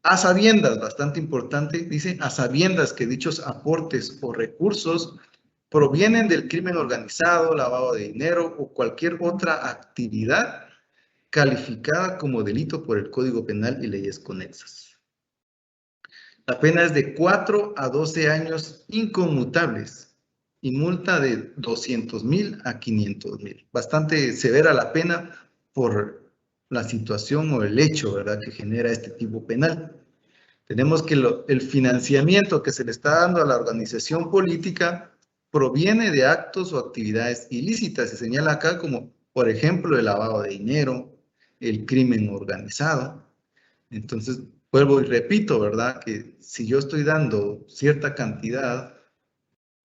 a sabiendas, bastante importante, dice, a sabiendas que dichos aportes o recursos provienen del crimen organizado, lavado de dinero o cualquier otra actividad calificada como delito por el Código Penal y leyes conexas. La pena es de 4 a 12 años inconmutables y multa de 200,000 a 500,000. Bastante severa la pena por la situación o el hecho, ¿verdad?, que genera este tipo penal. Tenemos que el financiamiento que se le está dando a la organización política proviene de actos o actividades ilícitas. Se señala acá como, por ejemplo, el lavado de dinero, el crimen organizado. Entonces, vuelvo y repito, ¿verdad? Que si yo estoy dando cierta cantidad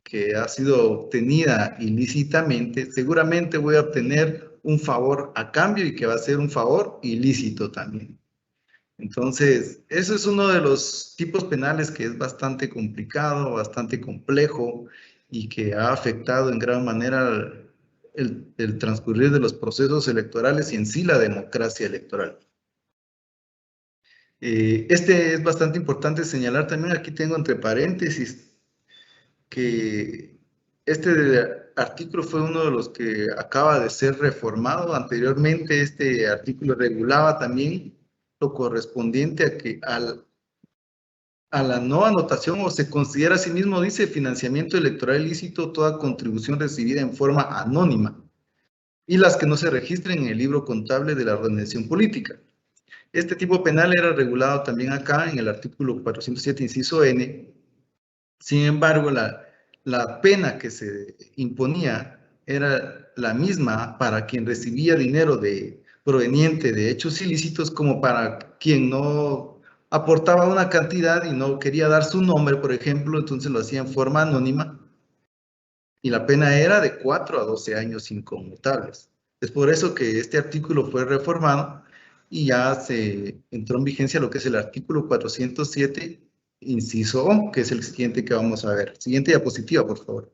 que ha sido obtenida ilícitamente, seguramente voy a obtener un favor a cambio y que va a ser un favor ilícito también. Entonces, eso es uno de los tipos penales que es bastante complicado, bastante complejo y que ha afectado en gran manera el transcurrir de los procesos electorales y en sí la democracia electoral. Este es bastante importante señalar también, aquí tengo entre paréntesis, que este artículo fue uno de los que acaba de ser reformado. Anteriormente este artículo regulaba también lo correspondiente a que a la no anotación o se considera a sí mismo, dice, financiamiento electoral ilícito toda contribución recibida en forma anónima y las que no se registren en el libro contable de la organización política. Este tipo penal era regulado también acá en el artículo 407, inciso N. Sin embargo, la pena que se imponía era la misma para quien recibía dinero proveniente de hechos ilícitos como para quien no aportaba una cantidad y no quería dar su nombre, por ejemplo, entonces lo hacía en forma anónima y la pena era de 4 a 12 años inconmutables. Es por eso que este artículo fue reformado y ya se entró en vigencia lo que es el artículo 407, inciso O, que es el siguiente que vamos a ver. Siguiente diapositiva, por favor.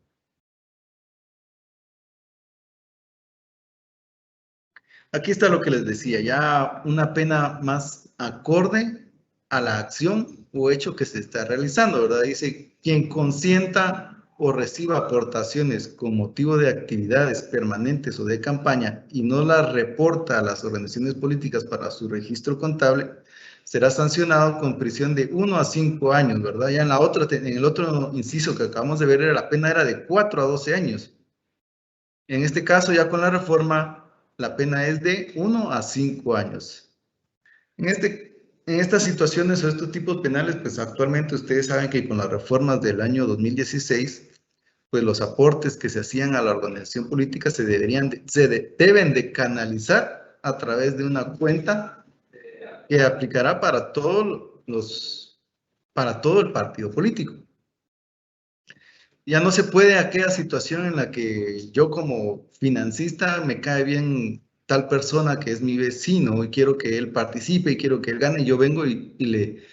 Aquí está lo que les decía, ya una pena más acorde a la acción o hecho que se está realizando, ¿verdad? Dice, quien consienta o reciba aportaciones con motivo de actividades permanentes o de campaña y no las reporta a las organizaciones políticas para su registro contable, será sancionado con prisión de 1 a 5 años, ¿verdad? Ya en el otro inciso que acabamos de ver, la pena era de 4 a 12 años. En este caso, ya con la reforma, la pena es de 1 a 5 años. En estas situaciones o estos tipos penales, pues actualmente ustedes saben que con las reformas del año 2016, pues los aportes que se hacían a la organización política se deben de canalizar a través de una cuenta que aplicará para todo el partido político. Ya no se puede aquella situación en la que yo como financista me cae bien tal persona que es mi vecino y quiero que él participe y quiero que él gane, yo vengo y le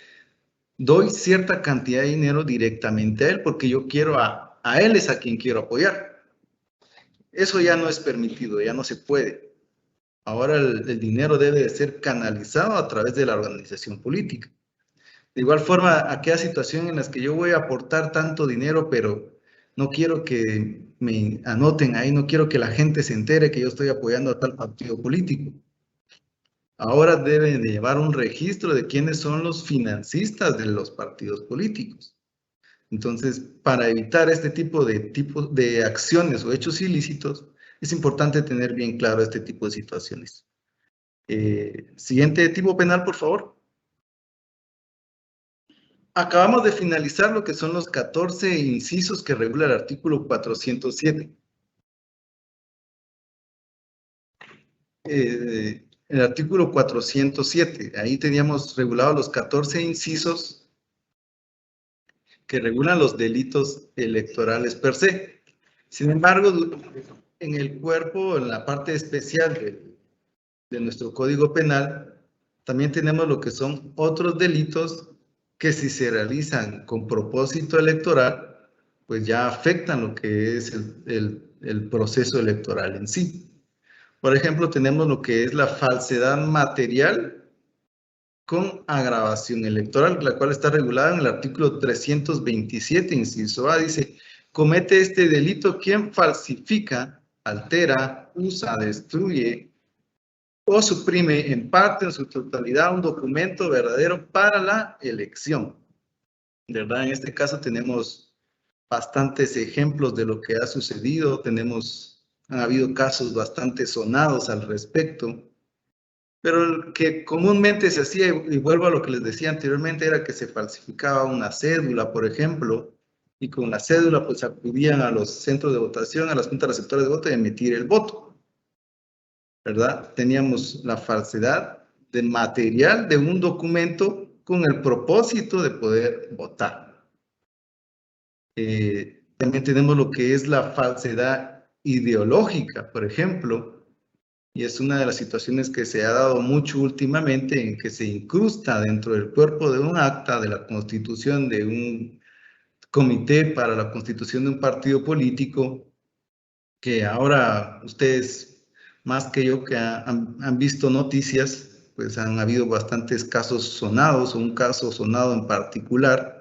doy cierta cantidad de dinero directamente a él porque yo quiero a él es a quien quiero apoyar. Eso ya no es permitido, ya no se puede. Ahora el dinero debe de ser canalizado a través de la organización política. De igual forma, aquella situación en la que yo voy a aportar tanto dinero, pero no quiero que me anoten ahí, no quiero que la gente se entere que yo estoy apoyando a tal partido político. ahora deben de llevar un registro de quiénes son los financistas de los partidos políticos. Entonces, para evitar este tipo de acciones o hechos ilícitos, es importante tener bien claro este tipo de situaciones. Siguiente tipo penal, por favor. Acabamos de finalizar lo que son los 14 incisos que regula el artículo 407. El artículo 407, ahí teníamos regulados los 14 incisos que regulan los delitos electorales per se. Sin embargo, en el cuerpo, en la parte especial de nuestro Código Penal, también tenemos lo que son otros delitos que si se realizan con propósito electoral, pues ya afectan lo que es el proceso electoral en sí. Por ejemplo, tenemos lo que es la falsedad material con agravación electoral, la cual está regulada en el artículo 327, inciso A, dice, comete este delito quien falsifica, altera, usa, destruye o suprime en parte o en su totalidad un documento verdadero para la elección. ¿Verdad? En este caso tenemos bastantes ejemplos de lo que ha sucedido, han habido casos bastante sonados al respecto, pero el que comúnmente se hacía, y vuelvo a lo que les decía anteriormente, era que se falsificaba una cédula, por ejemplo, y con la cédula pues acudían a los centros de votación, a las juntas receptoras de voto y emitir el voto, ¿verdad? Teníamos la falsedad de material de un documento con el propósito de poder votar. También tenemos lo que es la falsedad ideológica, por ejemplo, y es una de las situaciones que se ha dado mucho últimamente en que se incrusta dentro del cuerpo de un acta de la constitución de un comité para la constitución de un partido político, que ahora ustedes, más que yo, que han visto noticias, pues han habido bastantes casos sonados, o un caso sonado en particular,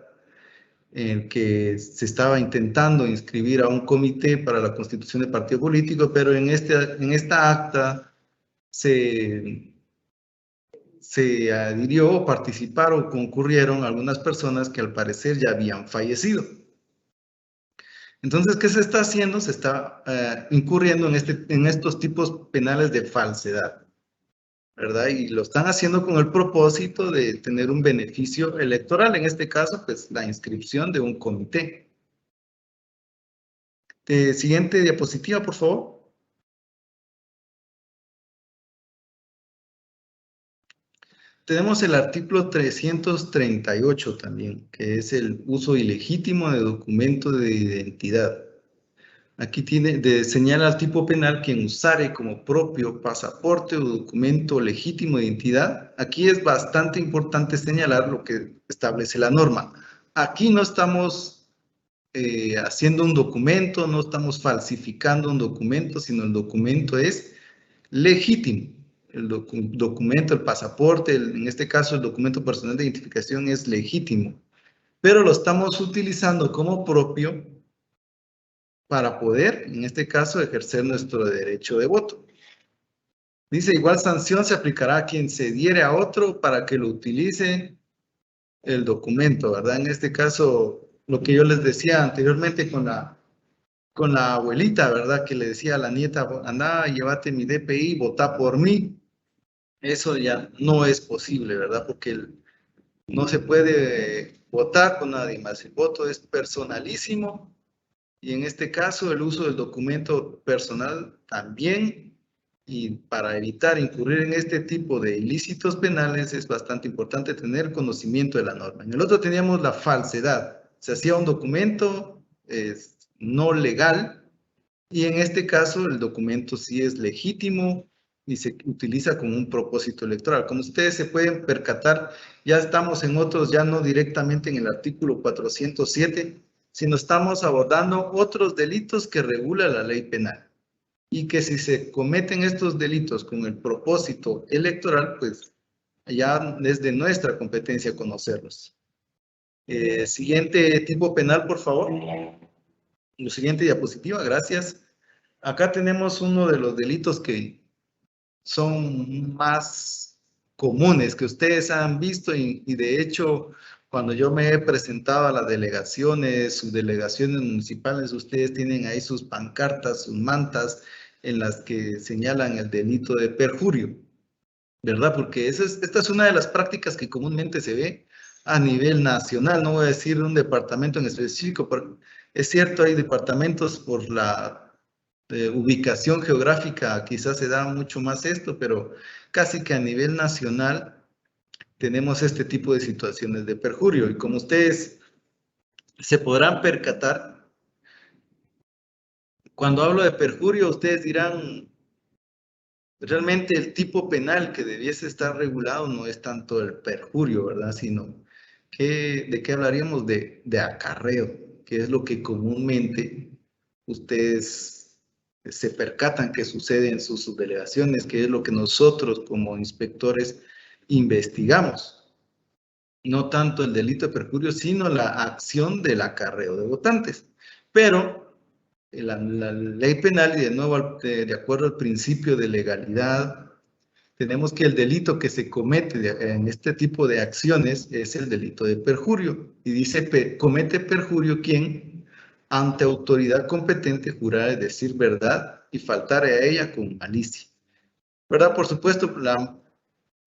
en que se estaba intentando inscribir a un comité para la constitución de partido político, pero en esta acta se adhirió, participaron, concurrieron algunas personas que al parecer ya habían fallecido. Entonces, ¿qué se está haciendo? Se está incurriendo en estos tipos penales de falsedad, ¿verdad? Y lo están haciendo con el propósito de tener un beneficio electoral, en este caso, pues la inscripción de un comité. Siguiente diapositiva, por favor. Tenemos el artículo 338 también, que es el uso ilegítimo de documento de identidad. Aquí señala al tipo penal quien usare como propio pasaporte o documento legítimo de identidad. Aquí es bastante importante señalar lo que establece la norma. Aquí no estamos haciendo un documento, no estamos falsificando un documento, sino el documento es legítimo. El documento, el pasaporte, en este caso el documento personal de identificación es legítimo, pero lo estamos utilizando como propio para poder, en este caso, ejercer nuestro derecho de voto. Dice, igual sanción se aplicará a quien se diere a otro para que lo utilice el documento, ¿verdad? En este caso, lo que yo les decía anteriormente con la abuelita, ¿verdad? Que le decía a la nieta, anda, llévate mi DPI, vota por mí. Eso ya no es posible, ¿verdad? Porque no se puede votar con nadie más. El voto es personalísimo y en este caso el uso del documento personal también. Y para evitar incurrir en este tipo de ilícitos penales es bastante importante tener conocimiento de la norma. En el otro teníamos la falsedad. Se hacía un documento no legal y en este caso el documento sí es legítimo y se utiliza con un propósito electoral. Como ustedes se pueden percatar, ya estamos en otros, ya no directamente en el artículo 407, sino estamos abordando otros delitos que regula la ley penal. Y que si se cometen estos delitos con el propósito electoral, pues ya es de nuestra competencia conocerlos. Siguiente tipo penal, por favor. La siguiente diapositiva, gracias. Acá tenemos uno de los delitos que son más comunes que ustedes han visto y de hecho, cuando yo me he presentado a las delegaciones, subdelegaciones municipales, ustedes tienen ahí sus pancartas, sus mantas en las que señalan el delito de perjurio, ¿verdad? Porque esta es una de las prácticas que comúnmente se ve a nivel nacional, no voy a decir un departamento en específico, pero es cierto, hay departamentos por la ubicación geográfica, quizás se da mucho más esto, pero casi que a nivel nacional tenemos este tipo de situaciones de perjurio. Y como ustedes se podrán percatar, cuando hablo de perjurio, ustedes dirán, realmente el tipo penal que debiese estar regulado no es tanto el perjurio, ¿verdad? Sino ¿de qué hablaríamos? De acarreo, que es lo que comúnmente ustedes se percatan que sucede en sus subdelegaciones, que es lo que nosotros como inspectores investigamos. No tanto el delito de perjurio, sino la acción del acarreo de votantes. Pero la ley penal, y de nuevo de acuerdo al principio de legalidad, tenemos que el delito que se comete en este tipo de acciones es el delito de perjurio. Y dice, comete perjurio quien ante autoridad competente jurare decir verdad y faltare a ella con malicia. ¿Verdad? Por supuesto,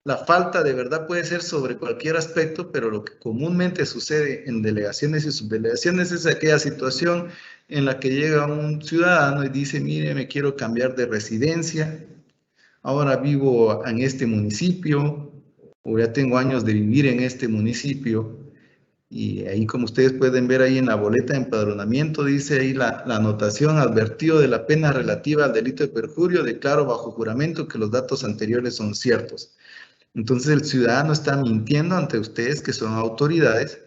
la falta de verdad puede ser sobre cualquier aspecto, pero lo que comúnmente sucede en delegaciones y subdelegaciones es aquella situación en la que llega un ciudadano y dice, mire, me quiero cambiar de residencia, ahora vivo en este municipio, o ya tengo años de vivir en este municipio, y ahí como ustedes pueden ver ahí en la boleta de empadronamiento, dice ahí la anotación, advertido de la pena relativa al delito de perjurio, declaro bajo juramento que los datos anteriores son ciertos. Entonces el ciudadano está mintiendo ante ustedes que son autoridades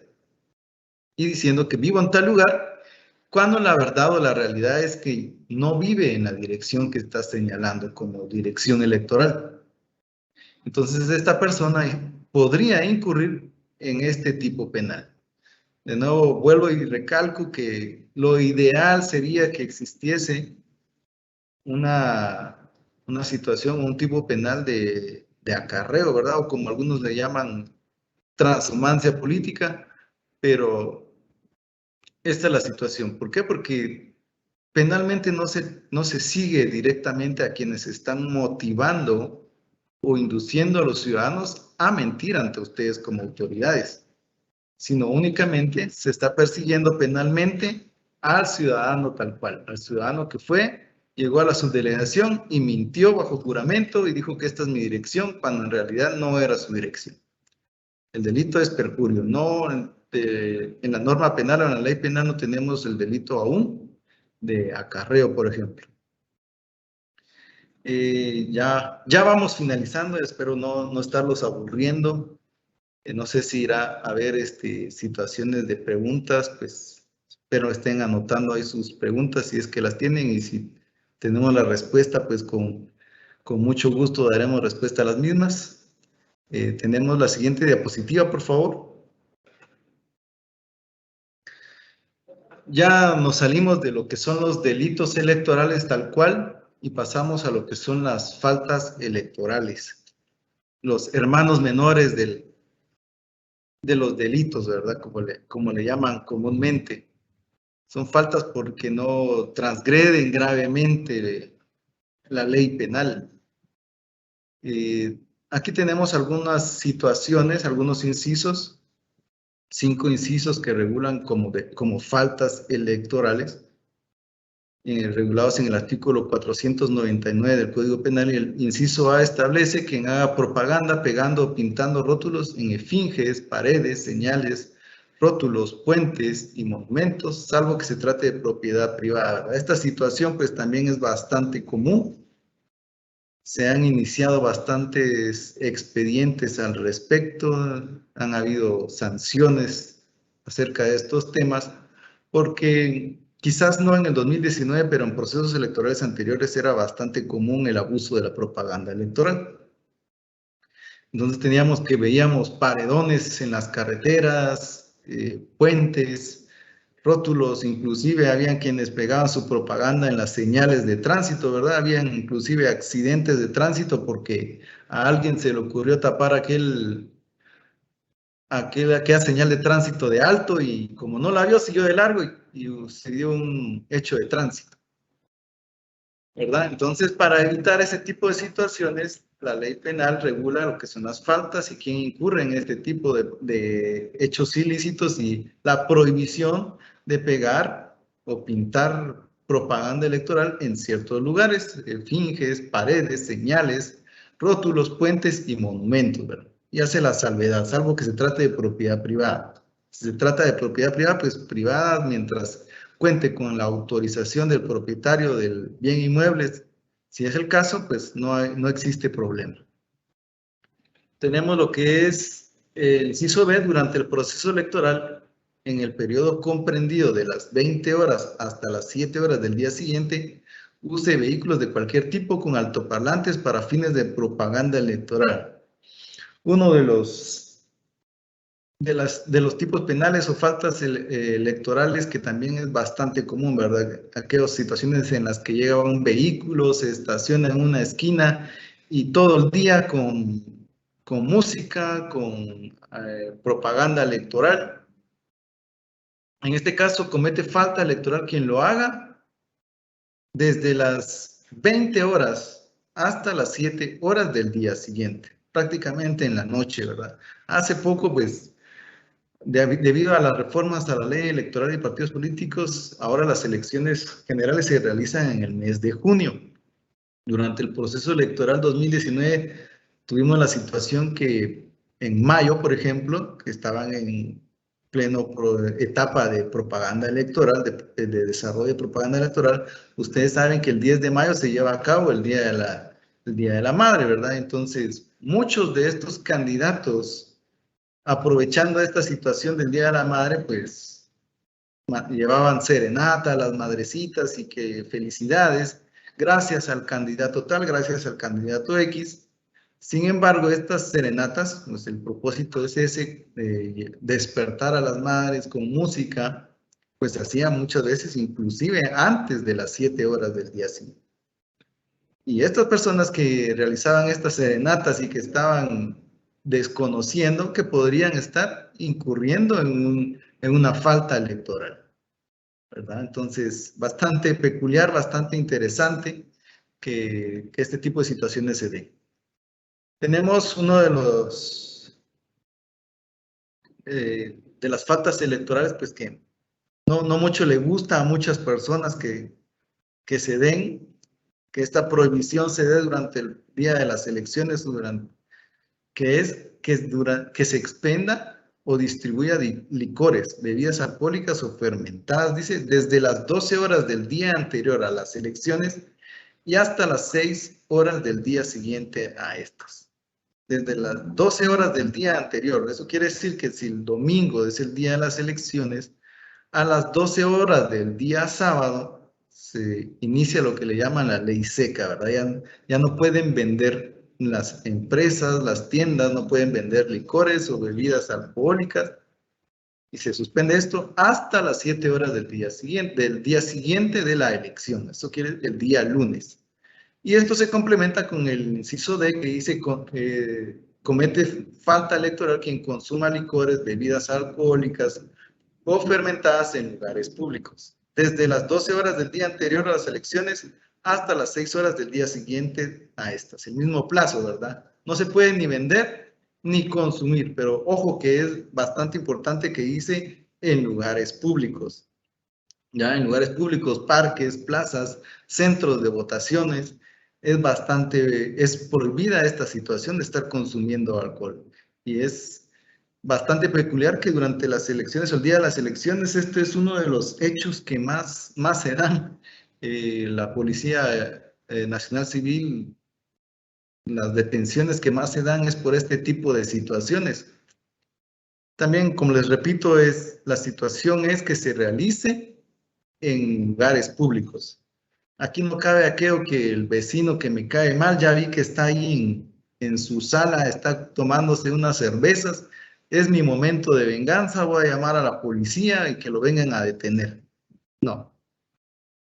y diciendo que vivo en tal lugar, cuando la verdad o la realidad es que no vive en la dirección que está señalando como dirección electoral. Entonces esta persona podría incurrir en este tipo penal. De nuevo, vuelvo y recalco que lo ideal sería que existiese una situación, un tipo penal de acarreo, ¿verdad? O como algunos le llaman, transhumancia política, pero esta es la situación. ¿Por qué? Porque penalmente no se sigue directamente a quienes están motivando o induciendo a los ciudadanos a mentir ante ustedes como autoridades, sino únicamente se está persiguiendo penalmente al ciudadano tal cual, al ciudadano que llegó a la subdelegación y mintió bajo juramento y dijo que esta es mi dirección, cuando en realidad no era su dirección. El delito es perjurio, no en la norma penal o en la ley penal no tenemos el delito aún de acarreo, por ejemplo. Ya vamos finalizando, espero no estarlos aburriendo. No sé si irá a haber situaciones de preguntas, pues espero estén anotando ahí sus preguntas si es que las tienen, y si tenemos la respuesta, pues con mucho gusto daremos respuesta a las mismas. Tenemos la siguiente diapositiva, por favor. Ya nos salimos de lo que son los delitos electorales tal cual y pasamos a lo que son las faltas electorales, los hermanos menores de los delitos, ¿verdad? Como le llaman comúnmente. Son faltas porque no transgreden gravemente la ley penal. Aquí tenemos algunas situaciones, algunos incisos, 5 incisos que regulan como faltas electorales, regulados en el artículo 499 del Código Penal. Y el inciso A establece: quien haga propaganda pegando o pintando rótulos en esfinges, paredes, señales, rótulos, puentes y monumentos, salvo que se trate de propiedad privada. Esta situación pues también es bastante común. Se han iniciado bastantes expedientes al respecto, han habido sanciones acerca de estos temas, porque quizás no en el 2019, pero en procesos electorales anteriores era bastante común el abuso de la propaganda electoral. Entonces veíamos paredones en las carreteras, puentes, rótulos, inclusive habían quienes pegaban su propaganda en las señales de tránsito, ¿verdad? Habían inclusive accidentes de tránsito porque a alguien se le ocurrió tapar aquella señal de tránsito de alto y como no la vio, siguió de largo y se dio un hecho de tránsito, ¿verdad? Entonces, para evitar ese tipo de situaciones, la ley penal regula lo que son las faltas y quién incurre en este tipo de hechos ilícitos y la prohibición de pegar o pintar propaganda electoral en ciertos lugares, finges, paredes, señales, rótulos, puentes y monumentos, ¿verdad? Y hace la salvedad, salvo que se trate de propiedad privada. Si se trata de propiedad privada, pues privada mientras cuente con la autorización del propietario del bien inmueble. Si es el caso, pues no existe problema. Tenemos lo que es el inciso B. Durante el proceso electoral, en el periodo comprendido de las 20 horas hasta las 7 horas del día siguiente, use vehículos de cualquier tipo con altoparlantes para fines de propaganda electoral. Uno de los tipos penales o faltas electorales que también es bastante común, ¿verdad? Aquellas situaciones en las que llega un vehículo, se estaciona en una esquina y todo el día con música, con propaganda electoral. En este caso, comete falta electoral quien lo haga desde las 20 horas hasta las 7 horas del día siguiente, prácticamente en la noche, ¿verdad? Hace poco, pues, debido a las reformas a la ley electoral y partidos políticos, ahora las elecciones generales se realizan en el mes de junio. Durante el proceso electoral 2019 tuvimos la situación que en mayo, por ejemplo, que estaban en pleno etapa de propaganda electoral, de desarrollo de propaganda electoral. Ustedes saben que el 10 de mayo se lleva a cabo el Día de la Madre, ¿verdad? Entonces, muchos de estos candidatos, aprovechando esta situación del Día de la Madre, pues llevaban serenata a las madrecitas y que felicidades, gracias al candidato tal, gracias al candidato X. Sin embargo, estas serenatas, pues el propósito es ese, despertar a las madres con música, pues hacía muchas veces inclusive antes de las 7 horas del día siguiente. Y estas personas que realizaban estas serenatas y que estaban desconociendo que podrían estar incurriendo en una falta electoral, ¿verdad? Entonces, bastante peculiar, bastante interesante que este tipo de situaciones se den. Tenemos uno de las faltas electorales, pues que no mucho le gusta a muchas personas que se den, que esta prohibición se dé durante el día de las elecciones, que se expenda o distribuya licores, bebidas alcohólicas o fermentadas, dice, desde las 12 horas del día anterior a las elecciones y hasta las 6 horas del día siguiente a estas. Desde las 12 horas del día anterior, eso quiere decir que si el domingo es el día de las elecciones, a las 12 horas del día sábado se inicia lo que le llaman la ley seca, ¿verdad? Ya no pueden vender las empresas, las tiendas, no pueden vender licores o bebidas alcohólicas y se suspende esto hasta las 7 horas del día siguiente de la elección. Eso quiere decir el día lunes. Y esto se complementa con el inciso D que dice comete falta electoral quien consuma licores, bebidas alcohólicas o fermentadas en lugares públicos, desde las 12 horas del día anterior a las elecciones hasta las 6 horas del día siguiente a estas. El mismo plazo, ¿verdad? No se puede ni vender ni consumir, pero ojo que es bastante importante que dice en lugares públicos. Ya en lugares públicos, parques, plazas, centros de votaciones, es prohibida esta situación de estar consumiendo alcohol. Y es bastante peculiar que durante las elecciones, el día de las elecciones, este es uno de los hechos que más se dan. La Policía Nacional Civil, las detenciones que más se dan es por este tipo de situaciones. También, como les repito, la situación es que se realice en lugares públicos. Aquí no cabe aquello que el vecino que me cae mal, ya vi que está ahí en su sala, está tomándose unas cervezas es mi momento de venganza, voy a llamar a la policía y que lo vengan a detener. No.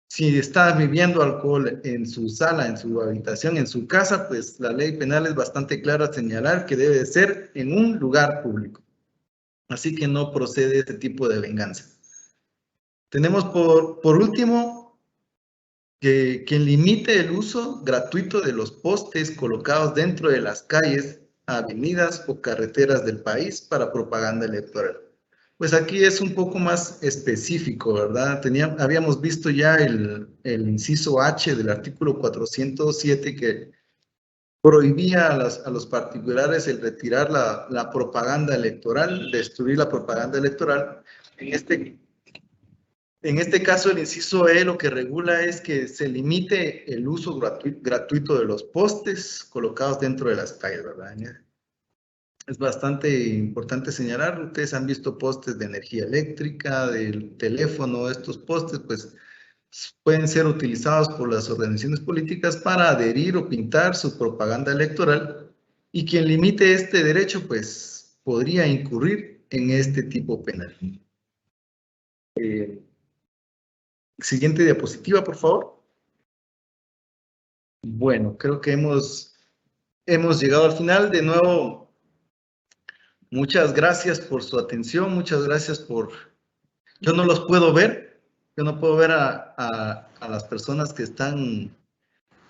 Si está bebiendo alcohol en su sala, en su habitación, en su casa, pues la ley penal es bastante clara a señalar que debe ser en un lugar público. Así que no procede este tipo de venganza. Tenemos por último que quien limite el uso gratuito de los postes colocados dentro de las calles, avenidas o carreteras del país para propaganda electoral. Pues aquí es un poco más específico, ¿verdad? Habíamos visto ya el inciso H del artículo 407 que prohibía a los particulares el retirar la propaganda electoral, destruir la propaganda electoral. En este caso, el inciso E lo que regula es que se limite el uso gratuito de los postes colocados dentro de las calles, ¿verdad? Es bastante importante señalar, ustedes han visto postes de energía eléctrica, del teléfono, estos postes pues pueden ser utilizados por las organizaciones políticas para adherir o pintar su propaganda electoral y quien limite este derecho pues podría incurrir en este tipo penal. Siguiente diapositiva, por favor. Bueno, creo que hemos llegado al final. De nuevo, muchas gracias por su atención, muchas gracias por... Yo no los puedo ver, yo no puedo ver a las personas que están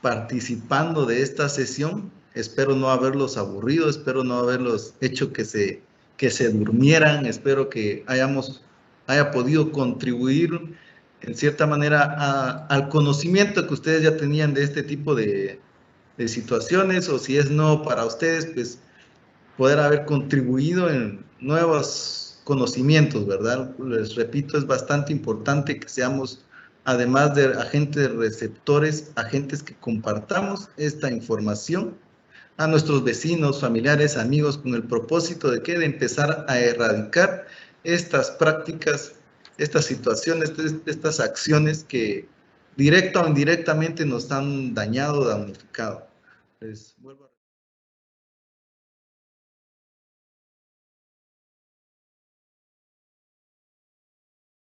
participando de esta sesión. Espero no haberlos aburrido, espero no haberlos hecho que se durmieran, espero que haya podido contribuir en cierta manera al conocimiento que ustedes ya tenían de este tipo de situaciones, o si es no para ustedes, pues poder haber contribuido en nuevos conocimientos, ¿verdad? Les repito, es bastante importante que seamos, además de agentes receptores, agentes que compartamos esta información a nuestros vecinos, familiares, amigos, con el propósito de que de empezar a erradicar estas prácticas, estas situaciones, estas acciones que directa o indirectamente nos han dañado, damnificado. Les vuelvo a